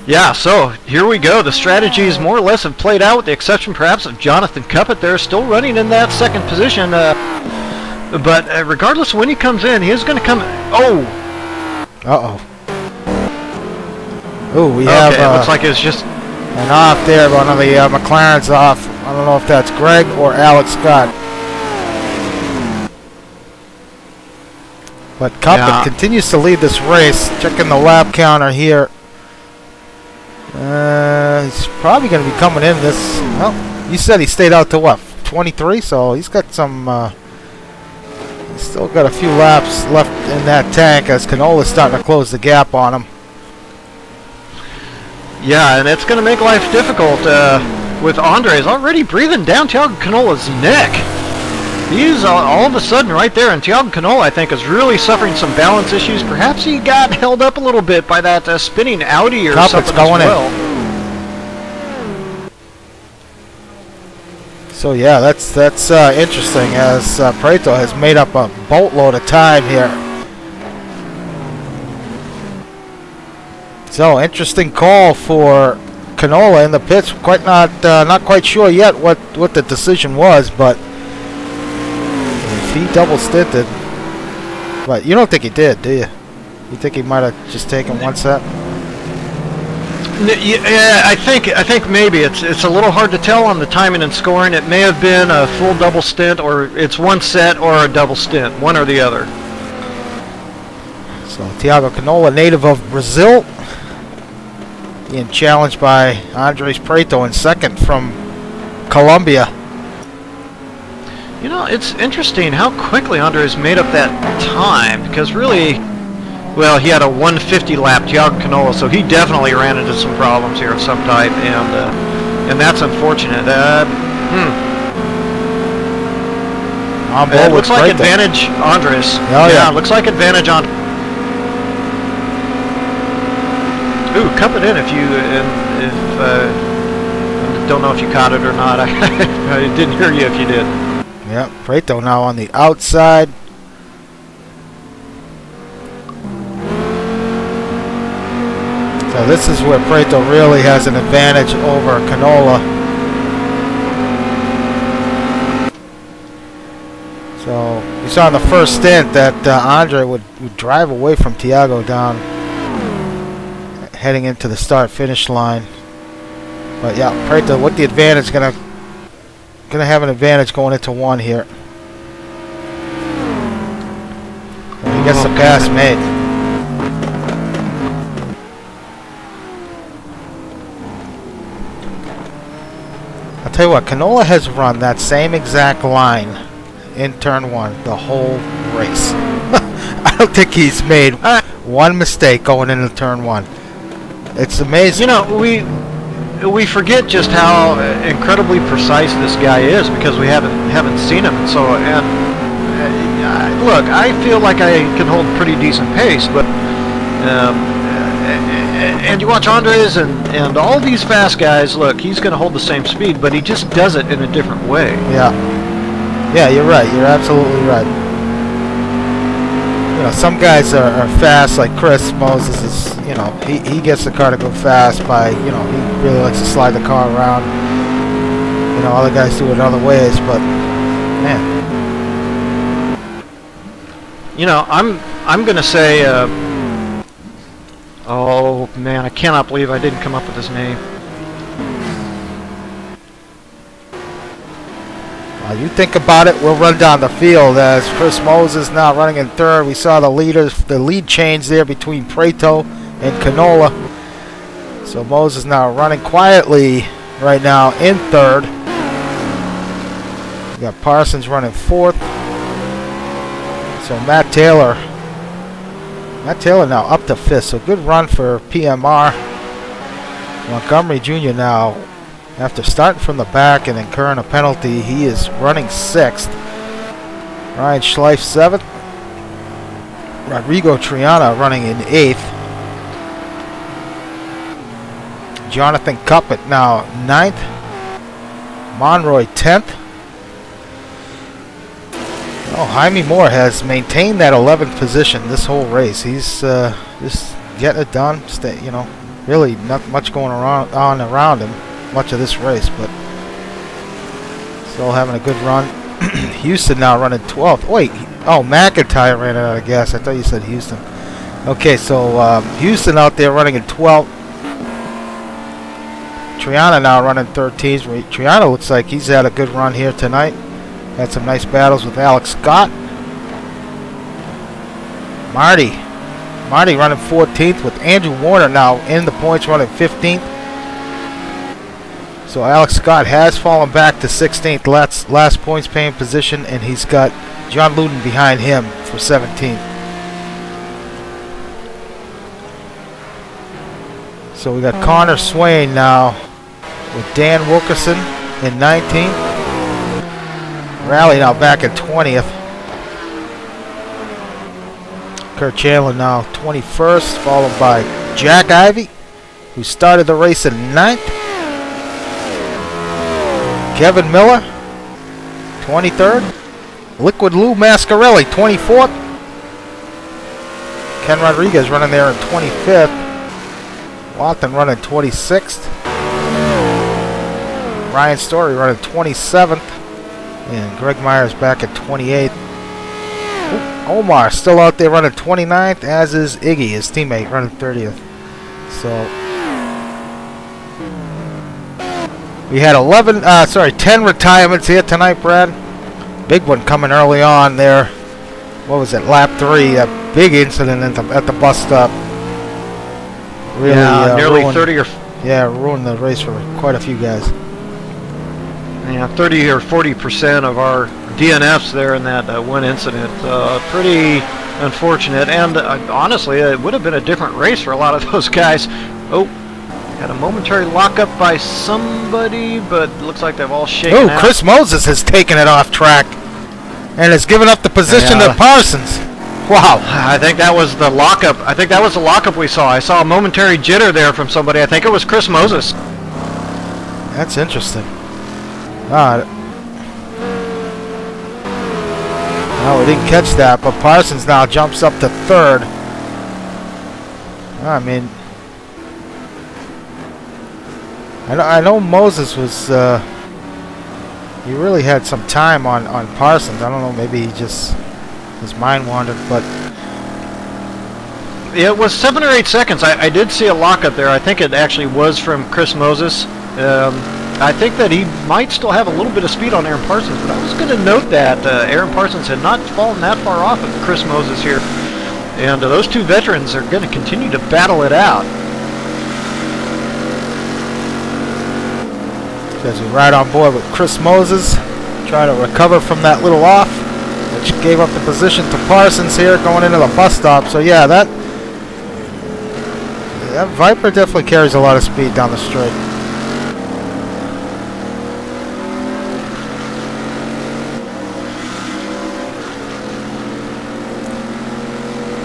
Yeah, so here we go. The strategies more or less have played out, with the exception perhaps of Jonathan Cuppet. They're still running in that second position, but regardless of when he comes in, he is going to come. We have. It looks like it's just an off there. One of the McLaren's off. I don't know if that's Greg or Alex Scott. But Cuppet continues to lead this race. Checking the lap counter here. He's probably going to be coming in this. Well, you said he stayed out to what, 23? So he's got some. He's still got a few laps left in that tank as Canola's starting to close the gap on him. Yeah, and it's going to make life difficult with Andres already breathing down Thiago Canola's neck. He's all of a sudden right there, and Thiago Canola, I think, is really suffering some balance issues. Perhaps he got held up a little bit by that spinning Audi or something as well. So yeah, that's interesting, as Prieto has made up a boatload of time here. So interesting call for Canola in the pits. Quite not quite sure yet what the decision was, but if he double stinted, but you don't think he did, do you? You think he might have just taken one set? Yeah, I think maybe it's a little hard to tell on the timing and scoring. It may have been a full double stint, or it's one set or a double stint, one or the other. So Thiago Canola, native of Brazil, being challenged by Andres Prieto in second from Colombia. You know, it's interesting how quickly Andres made up that time, because really, well, he had a 150 lap Thiago Canola, so he definitely ran into some problems here of some type, and that's unfortunate. It looks like advantage Andres. Oh, yeah. Looks like advantage on. Ooh, cup it in if you don't know if you caught it or not. I didn't hear you if you did. Yep, Prieto now on the outside. So this is where Prieto really has an advantage over Canola. So you saw in the first stint that Andre would drive away from Thiago down, heading into the start-finish line. But yeah, Prieto with the advantage, gonna have an advantage going into one here. So he gets the pass made. I'll tell you what, Canola has run that same exact line in turn one the whole race. I don't think he's made one mistake going into turn one. It's amazing. You know, we forget just how incredibly precise this guy is because we haven't seen him. So, look, I feel like I can hold pretty decent pace, but and you watch Andres and all these fast guys. Look, he's going to hold the same speed, but he just does it in a different way. Yeah, you're right. You're absolutely right. You know, some guys are fast, like Chris Moses is. You know, he gets the car to go fast by, you know, he really likes to slide the car around. You know, other guys do it other ways, but man. You know, I'm gonna say, oh man, I cannot believe I didn't come up with his name. While you think about it, we'll run down the field as Chris Moses now running in third. We saw the lead change there between Prieto and Canola. So Moses now running quietly right now in third. We got Parsons running fourth. So Matt Taylor now up to fifth. So good run for PMR. Montgomery Jr. now, after starting from the back and incurring a penalty, he is running sixth. Ryan Schleif seventh. Rodrigo Triana running in eighth. Jonathan Cuppett now 9th. Monroy 10th. Oh, Jaime Moore has maintained that 11th position this whole race. He's just getting it done. You know, really not much going on around him much of this race, but still having a good run. Houston now running 12th. Wait, oh, McIntyre ran out of gas. I thought you said Houston. Okay, so Houston out there running in 12th. Triana now running 13th. Triana looks like he's had a good run here tonight. Had some nice battles with Alex Scott. Marty running 14th with Andrew Warner now in the points running 15th. So Alex Scott has fallen back to 16th, last points paying position, and he's got John Luden behind him for 17th. So we got Connor Swain now with Dan Wilkerson in 19th. Rally now back at 20th. Kurt Chandler now 21st, followed by Jack Ivey, who started the race in 9th. Kevin Miller 23rd. Liquid Lou Mascarelli, 24th. Ken Rodriguez running there in 25th. Lawton running 26th. Ryan Story running 27th. And Greg Myers back at 28th. Omar still out there running 29th, as is Iggy, his teammate, running 30th. So we had 10 retirements here tonight, Brad. Big one coming early on there. What was it, lap 3? A big incident at the bus stop. Really, nearly ruined, 30 or ruined the race for quite a few guys. 30 or 40% of our DNFs there in that one incident. Pretty unfortunate, and honestly, it would have been a different race for a lot of those guys. Oh, had a momentary lockup by somebody, but looks like they've all shaken out. Chris Moses has taken it off track and has given up the position to Parsons. Wow. I think that was the lockup. We saw. I saw a momentary jitter there from somebody. I think it was Chris Moses. That's interesting. No, we didn't catch that, but Parsons now jumps up to 3rd. I mean, I know Moses was, he really had some time on Parsons. I don't know, maybe he just, his mind wandered, but. It was 7 or 8 seconds. I did see a lockup there. I think it actually was from Chris Moses. I think that he might still have a little bit of speed on Aaron Parsons, but I was going to note that Aaron Parsons had not fallen that far off of Chris Moses here. And those two veterans are going to continue to battle it out. As we ride on board with Chris Moses, trying to recover from that little off, which gave up the position to Parsons here going into the bus stop. So yeah, that Viper definitely carries a lot of speed down the straight.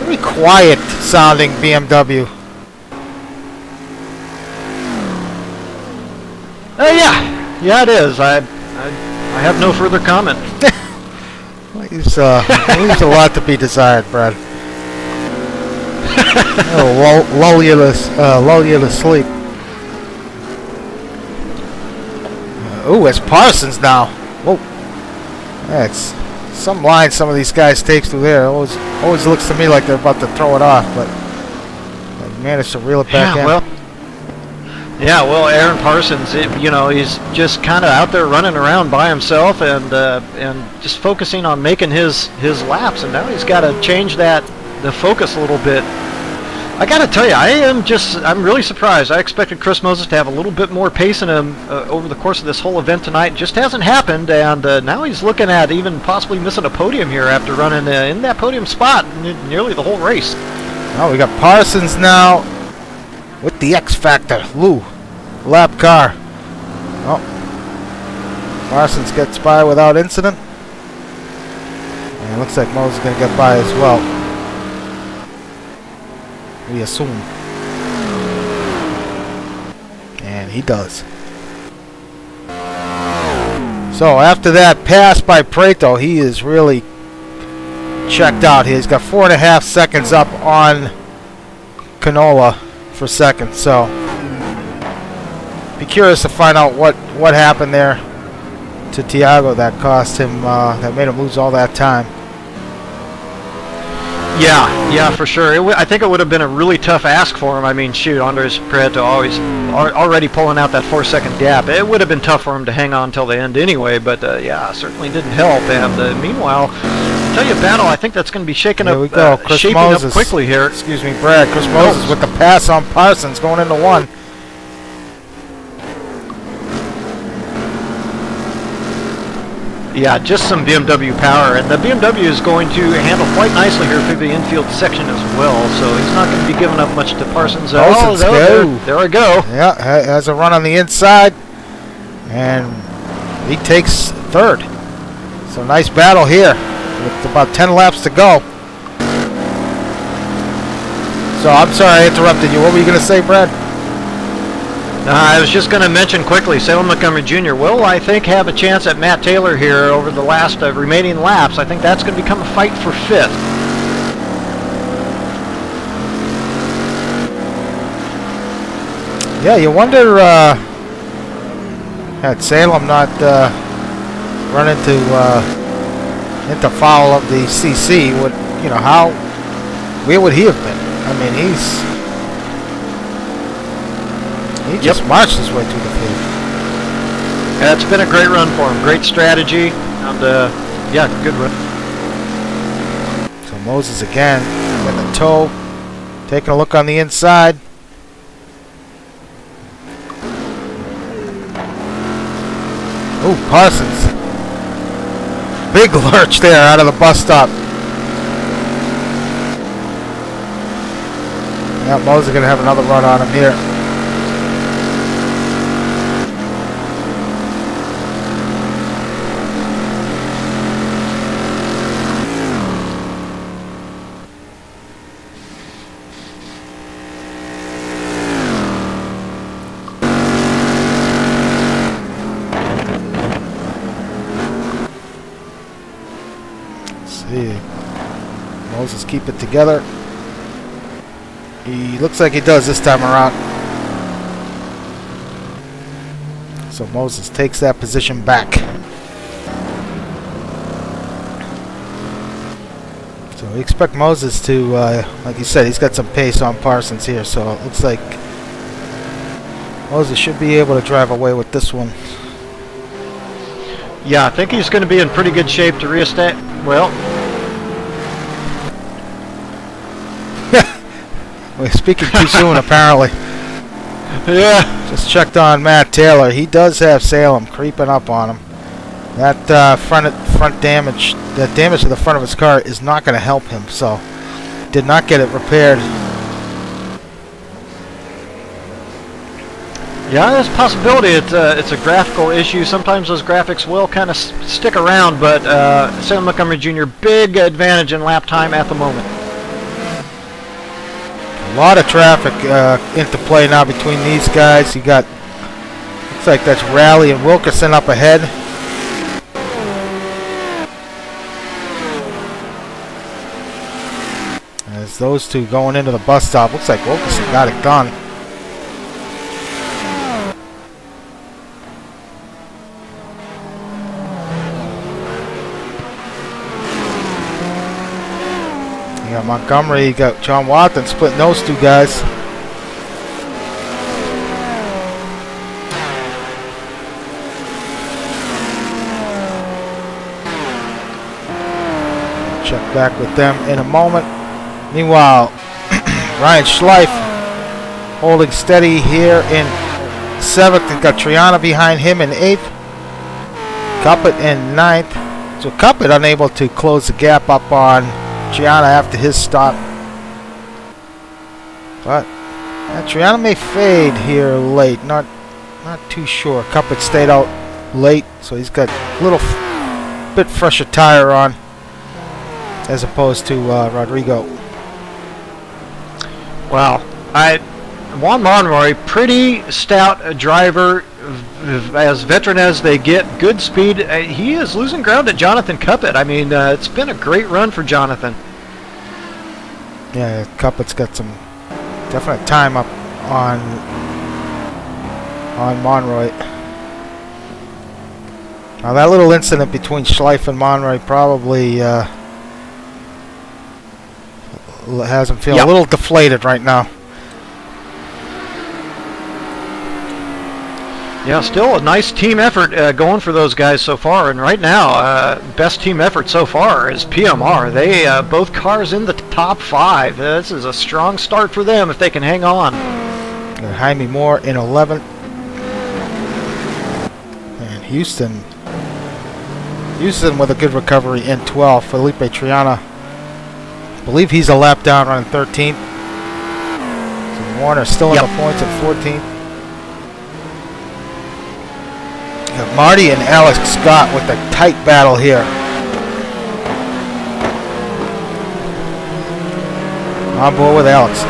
Very quiet sounding BMW. Yeah, it is. I have no further comment. Leaves a lot to be desired, Brad. Lull you to sleep. It's Parsons now. Whoa. That's some line some of these guys take through there. Always looks to me like they're about to throw it off, but they managed to reel it back in. Well, Aaron Parsons, he's just kind of out there running around by himself and just focusing on making his laps, and now he's got to change the focus a little bit. I got to tell you, I'm really surprised. I expected Chris Moses to have a little bit more pace in him over the course of this whole event tonight. It just hasn't happened, and now he's looking at even possibly missing a podium here after running in that podium spot nearly the whole race. Oh, we got Parsons now with the X Factor, Lou, lap car. Oh, Parsons gets by without incident. And it looks like Moses is going to get by as well. We assume. And he does. So after that pass by Prieto, he is really checked out here. He's got 4.5 seconds up on Canola for second. So be curious to find out what happened there to Tiago that cost him, that made him lose all that time. Yeah, for sure. I think it would have been a really tough ask for him. I mean, shoot, Andres Prieto already pulling out that 4-second gap. It would have been tough for him to hang on till the end anyway, but certainly didn't help. And meanwhile, I'll tell you, battle, I think that's going to be shaping up quickly here. Excuse me, Brad. Chris Moses with the pass on Parsons going into 1. Yeah, just some BMW power, and the BMW is going to handle quite nicely here through the infield section as well, so he's not going to be giving up much to Parsons. There we go. Yeah, has a run on the inside, and he takes 3rd. So nice battle here with about 10 laps to go. So I'm sorry I interrupted you. What were you going to say, Brad? I was just going to mention quickly, Salem Montgomery Jr. will, I think, have a chance at Matt Taylor here over the last remaining laps. I think that's going to become a fight for 5th. Yeah, you wonder, had Salem not run into foul of the CC, would, you know, where would he have been? I mean, he just marched his way through the field. Yeah, it's been a great run for him. Great strategy, and yeah, good run. So Moses again in the toe, taking a look on the inside. Ooh, Parsons. Big lurch there out of the bus stop. Yeah, Moses is going to have another run on him here. Moses keep it together. He looks like he does this time around. So Moses takes that position back. So we expect Moses to, like you said, he's got some pace on Parsons here. So it looks like Moses should be able to drive away with this one. Yeah, I think he's going to be in pretty good shape to reestablish. Well, we're speaking too soon, apparently. Yeah. Just checked on Matt Taylor. He does have Salem creeping up on him. That front damage, that damage to the front of his car is not going to help him. So, did not get it repaired. Yeah, there's a possibility it's a graphical issue. Sometimes those graphics will kind of stick around, but Salem Montgomery Jr. big advantage in lap time at the moment. A lot of traffic into play now between these guys. You got, looks like that's Raleigh and Wilkerson up ahead. As those two going into the bus stop, looks like Wilkerson got it done. You got Montgomery, you got John Watson splitting those two guys. Check back with them in a moment. Meanwhile, Ryan Schleif holding steady here in 7th. He's got Triana behind him in 8th. Cuppet in 9th. So Cuppet unable to close the gap up on Triana after his stop. But Triana may fade here late. Not too sure. Cuppet stayed out late, so he's got a little bit fresher tire on as opposed to Rodrigo. Wow. Juan Monroy, pretty stout driver, as veteran as they get, good speed. He is losing ground at Jonathan Cuppet. I mean, it's been a great run for Jonathan. Yeah, Cuppet's got some definite time up on Monroy. Now that little incident between Schleif and Monroy probably has him feel a little deflated right now. Yeah, still a nice team effort going for those guys so far. And right now, best team effort so far is PMR. They both cars in the top 5. This is a strong start for them if they can hang on. Jaime Moore in 11th. And Houston with a good recovery in 12th. Felipe Triana, I believe he's a lap down running 13th. So Warner still in the points at 14th. Marty and Alex Scott with a tight battle here. On board with Alex.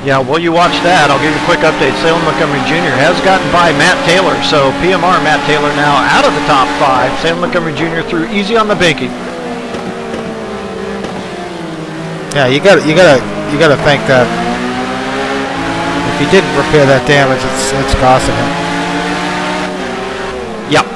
Yeah, while you watch that, I'll give you a quick update. Salem Montgomery Jr. has gotten by Matt Taylor, so PMR Matt Taylor now out of the top 5. Salem Montgomery Jr. through easy on the banking. Yeah, you gotta think that if he didn't repair that damage, it's costing him. Yep.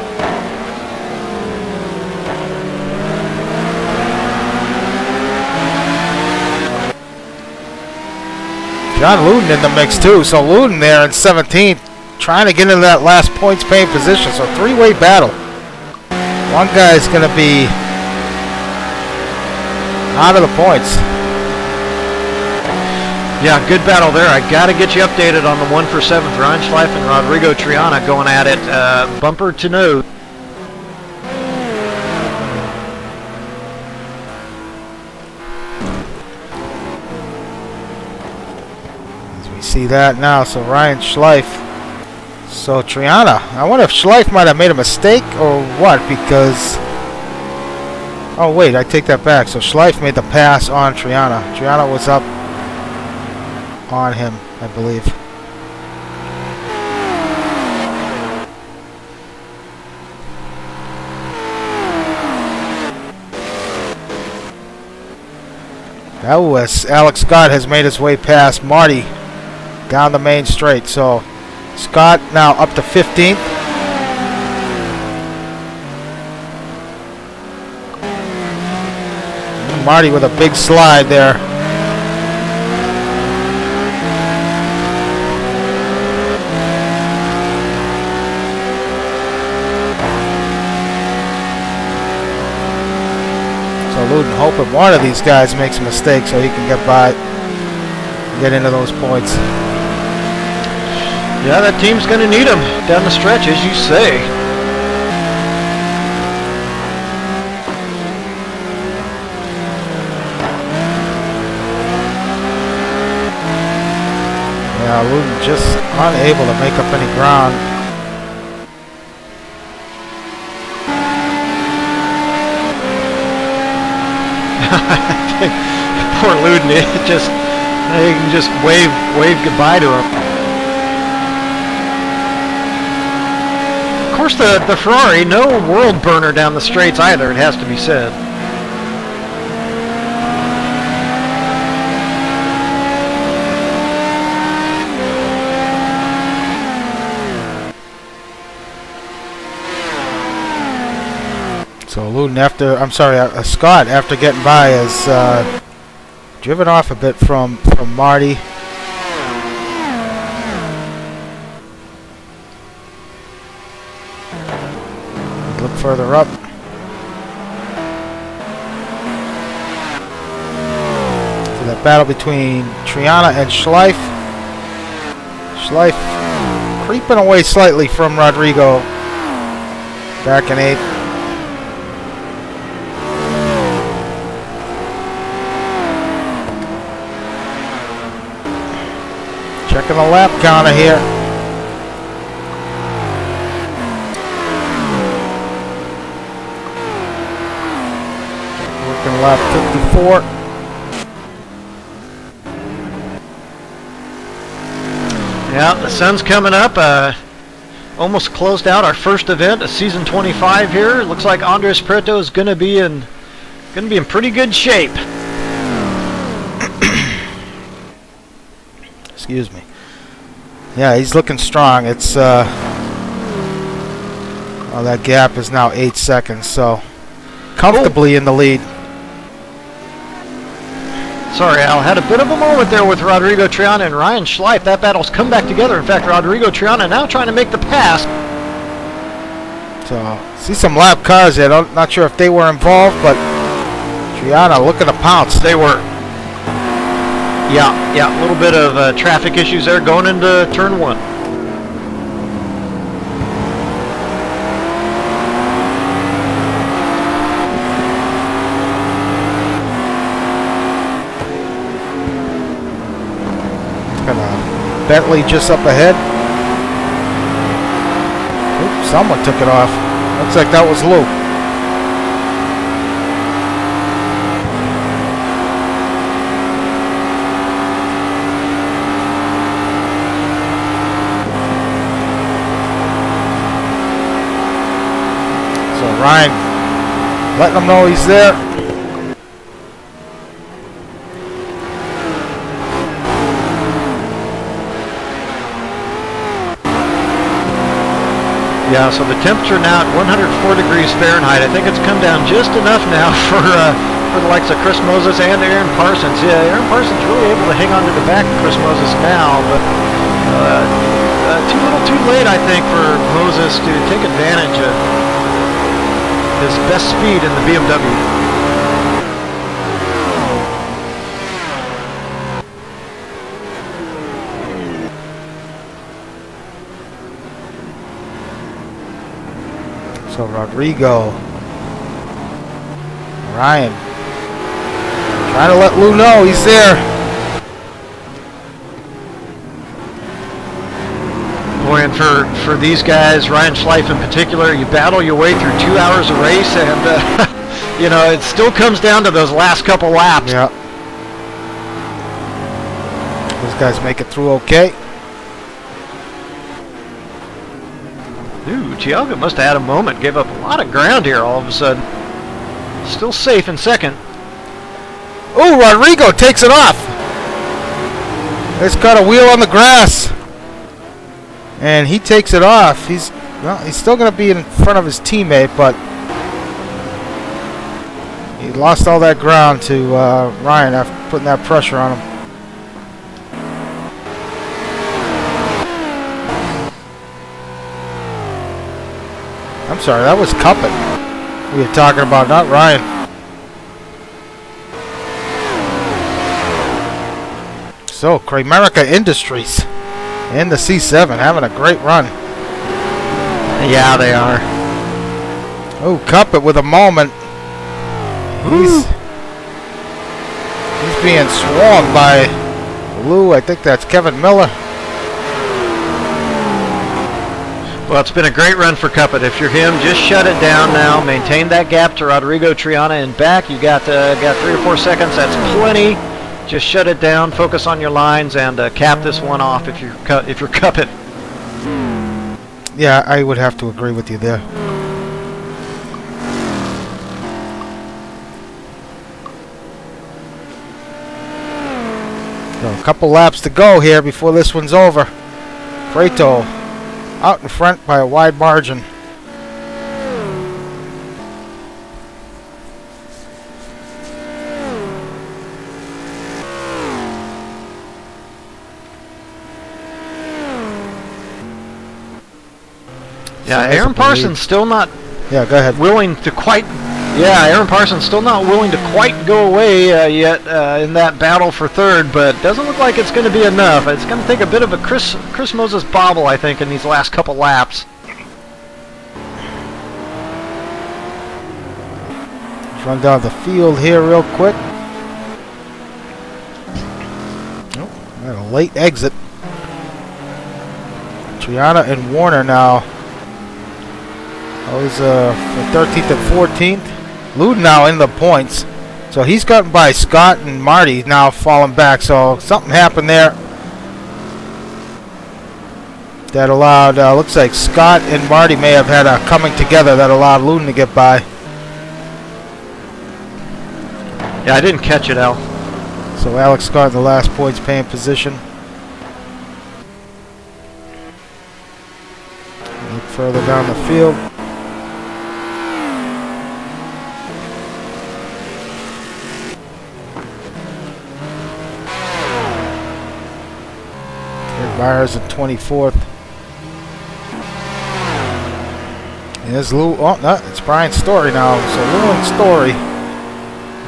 John Luden in the mix too, so Luden there in 17th, trying to get into that last points paying position. So three-way battle. One guy's gonna be out of the points. Yeah, good battle there. I got to get you updated on the 1 for 7th. Ryan Schleif and Rodrigo Triana going at it bumper to nose. As we see that now, so Ryan Schleif. So Triana, I wonder if Schleif might have made a mistake or what, because... Oh wait, I take that back. So Schleif made the pass on Triana. Triana was up on him, I believe. That was Alex Scott has made his way past Marty down the main straight. So Scott now up to 15th. Marty with a big slide there. So Luden hoping one of these guys makes a mistake so he can get by, get into those points. Yeah, that team's going to need him down the stretch, as you say. Yeah, Luden just unable to make up any ground. Poor Luden, he can just wave goodbye to him. Of course, the Ferrari, no world burner down the straights either, it has to be said. So Luden Scott after getting by has driven off a bit from Marty. Look further up. So that battle between Triana and Schleif. Schleif creeping away slightly from Rodrigo back in 8th. Checking the lap counter here. Working lap 54. Yeah, the sun's coming up. Almost closed out our first event of season 25 here. Looks like Andres Prieto is going to be in pretty good shape. Excuse me. Yeah, he's looking strong. It's that gap is now 8 seconds, so comfortably in the lead. Sorry, Al, had a bit of a moment there with Rodrigo Triana and Ryan Schleif. That battle's come back together. In fact, Rodrigo Triana now trying to make the pass. So see some lap cars there. Not sure if they were involved, but Triana looking to pounce. They were. Yeah, a little bit of traffic issues there going into turn 1. Bentley just up ahead. Oops, someone took it off. Looks like that was Lou. Ryan letting him know he's there. Yeah, so the temperature now at 104 degrees Fahrenheit. I think it's come down just enough now for the likes of Chris Moses and Aaron Parsons. Yeah, Aaron Parsons really able to hang on to the back of Chris Moses now, but too little too late, I think, for Moses to take advantage of his best speed in the BMW. So Rodrigo, Ryan, trying to let Lou know he's there. Boy, and for these guys, Ryan Schleif in particular, you battle your way through 2 hours of race, and you know, it still comes down to those last couple laps. Yeah. Those guys make it through okay. Ooh, Tiago must have had a moment. Gave up a lot of ground here all of a sudden. Still safe in second. Oh, Rodrigo takes it off. It's got a wheel on the grass. And he takes it off. He's still going to be in front of his teammate, but he lost all that ground to Ryan after putting that pressure on him. I'm sorry, that was Cuppet we were talking about, not Ryan. So, Kramerica Industries in the C7 having a great run. Yeah, they are. Oh, Cuppet with a moment. He's being swarmed by Lou. I think that's Kevin Miller. Well, it's been a great run for Cuppet. If you're him, just shut it down now. Maintain that gap to Rodrigo Triana and back. You got 3 or 4 seconds. That's plenty. Just shut it down. Focus on your lines and cap this one off if you're Cuppet. Yeah, I would have to agree with you there. So a couple laps to go here before this one's over. Prieto out in front by a wide margin. Yeah, Aaron Parsons still not go ahead. willing to quite. Yeah, Aaron Parsons still not willing to quite go away yet in that battle for third, but doesn't look like it's going to be enough. It's going to take a bit of a Chris Moses bobble, I think, in these last couple laps. Let's run down the field here real quick. Oh, got a late exit. Triana and Warner now. Those for 13th and 14th. Lou now in the points. So he's gotten by Scott and Marty now falling back. So something happened there that allowed, looks like Scott and Marty may have had a coming together that allowed Luden to get by. Yeah, I didn't catch it, Al. So Alex Scott in the last points paying position. Look further down the field. Byers in 24th. There's Lou. Oh, no, it's Brian Story now. So Lou and Story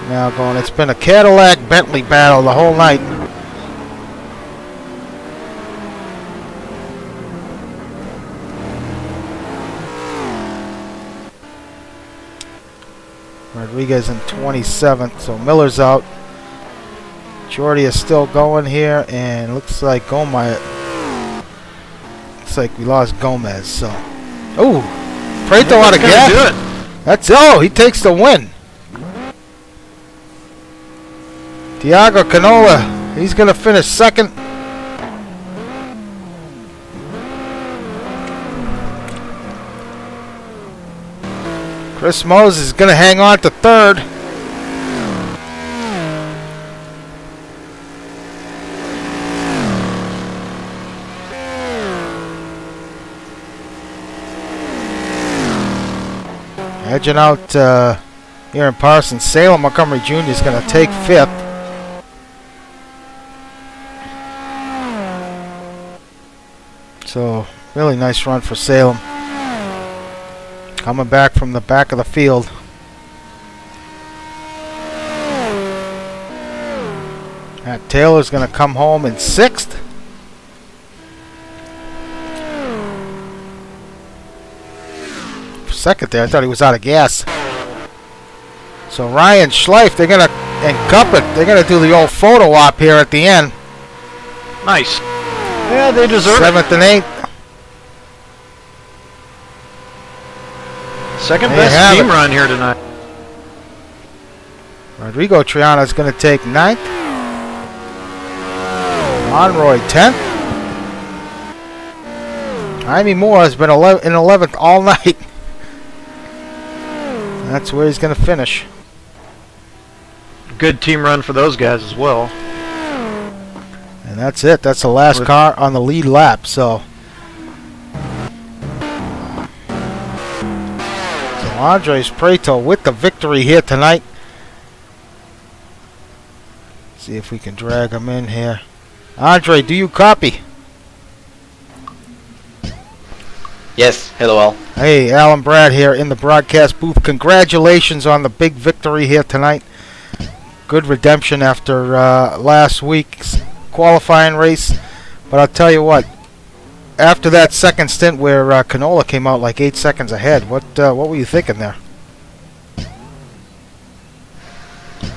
now going. It's been a Cadillac Bentley battle the whole night. Rodriguez in 27th. So Miller's out. Jordy is still going here, and looks like Gomez. Looks like we lost Gomez. So, oh, Prieto out of gas. That's he takes the win. Tiago Canola, he's gonna finish second. Chris Moses is going to hang on to third. Edging out here in Parsons. Salem Montgomery Jr. is going to take fifth. So, really nice run for Salem. Coming back from the back of the field. Matt Taylor's going to come home in sixth. For a second there, I thought he was out of gas. So Ryan Schleif, they're going to, and Cuppet, they're going to do the old photo op here at the end. Nice. Yeah, they deserve Seventh and eighth. Second There you best have team it. run here tonight. Rodrigo Triana is going to take ninth. Monroy 10th. Jaime Moore has been in 11th all night. That's where he's going to finish. Good team run for those guys as well. And that's it. That's the last car on the lead lap. So Andres Prieto with the victory here tonight. See if we can drag him in here. Andre, do you copy? Yes, hello all. Hey, Alan Brad here in the broadcast booth. Congratulations on the big victory here tonight. Good redemption after last week's qualifying race. But I'll tell you what, after that second stint where Canola came out like 8 seconds ahead, what were you thinking there?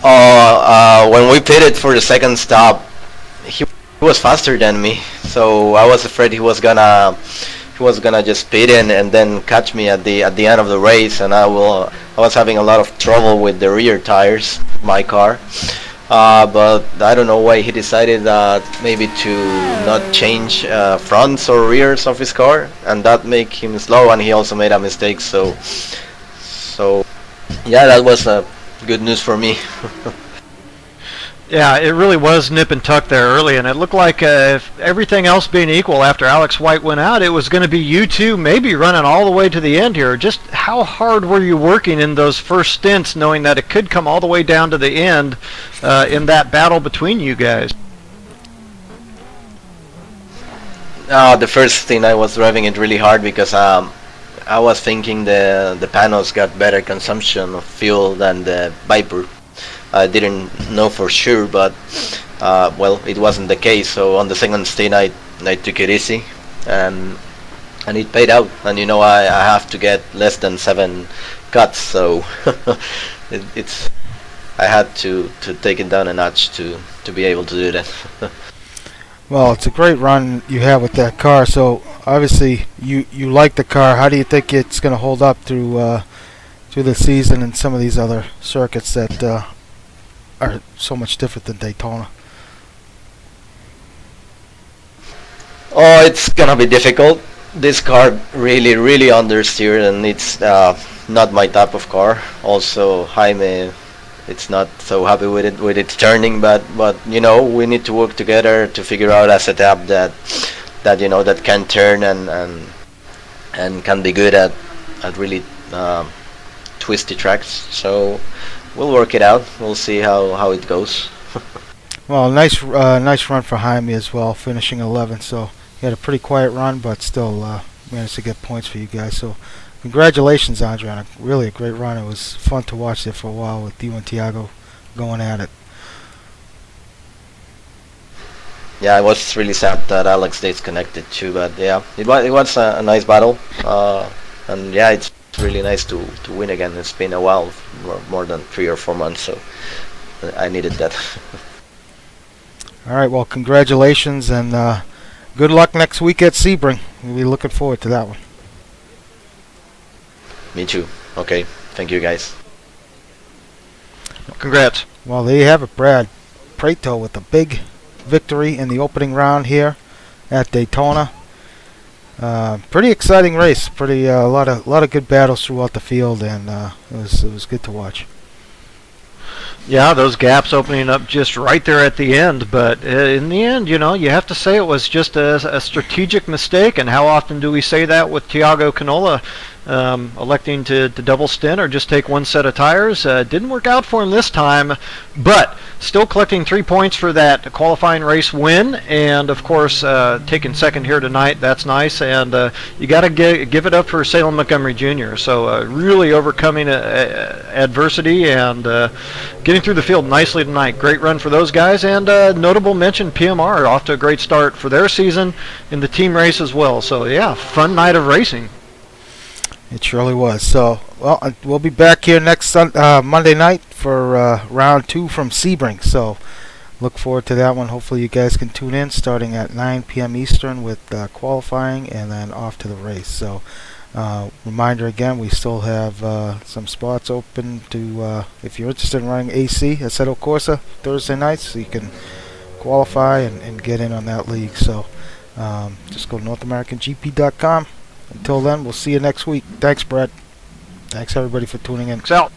When we pitted for the second stop, he was faster than me, so I was afraid he was gonna just pit in and then catch me at the end of the race, and I was having a lot of trouble with the rear tires, my car. But I don't know why he decided maybe to not change fronts or rears of his car, and that make him slow, and he also made a mistake. So yeah, that was good news for me. Yeah, it really was nip and tuck there early, and it looked like if everything else being equal after Alex White went out, it was going to be you two maybe running all the way to the end here. Just how hard were you working in those first stints, knowing that it could come all the way down to the end in that battle between you guys? The first thing I was driving it really hard because I was thinking the panels got better consumption of fuel than the Viper. I didn't know for sure, but well, it wasn't the case. So on the second stint, I took it easy, and it paid out. And you know, I have to get less than 7 cuts, so I had to take it down a notch to be able to do that. Well, it's a great run you have with that car. So obviously you like the car. How do you think it's going to hold up through the season and some of these other circuits that are so much different than Daytona? Oh, it's gonna be difficult. This car really understeered, and it's not my type of car. Also, Jaime, it's not so happy with its turning, but you know, we need to work together to figure out a setup that you know, that can turn and can be good at really twisty tracks. So we'll work it out. We'll see how it goes. Well, nice run for Jaime as well, finishing 11th. So he had a pretty quiet run, but still managed to get points for you guys. So congratulations, Andre, on really a great run. It was fun to watch there for a while with you and Tiago going at it. Yeah, I was really sad that Alex disconnected too, but yeah, it was a nice battle, and yeah, it's really nice to win again. It's been a while, more than 3 or 4 months, so I needed that. All right, well, congratulations, and good luck next week at Sebring. We'll be looking forward to that one. Me too. Okay, thank you guys. Congrats. Well, there you have it, Brad. Prieto with a big victory in the opening round here at Daytona. Pretty exciting race. Pretty a lot of good battles throughout the field, and it was good to watch. Yeah, those gaps opening up just right there at the end. But in the end, you have to say it was just a strategic mistake. And how often do we say that with Thiago Canola electing to double stint or just take one set of tires? Didn't work out for him this time, but still collecting 3 points for that qualifying race win. And, of course, taking second here tonight. That's nice. And you got to give it up for Salem Montgomery Jr. So really overcoming adversity and getting through the field nicely tonight. Great run for those guys. And notable mention, PMR off to a great start for their season in the team race as well. So, yeah, fun night of racing. It surely was. So, well, we'll be back here next Monday night for round 2 from Sebring. So, look forward to that one. Hopefully you guys can tune in starting at 9 p.m. Eastern with qualifying and then off to the race. So, reminder again, we still have some spots open to, if you're interested in running AC at Assetto Corsa Thursday nights, so you can qualify and get in on that league. So, just go to NorthAmericanGP.com. Until then, we'll see you next week. Thanks, Brad. Thanks, everybody, for tuning in. Thanks out.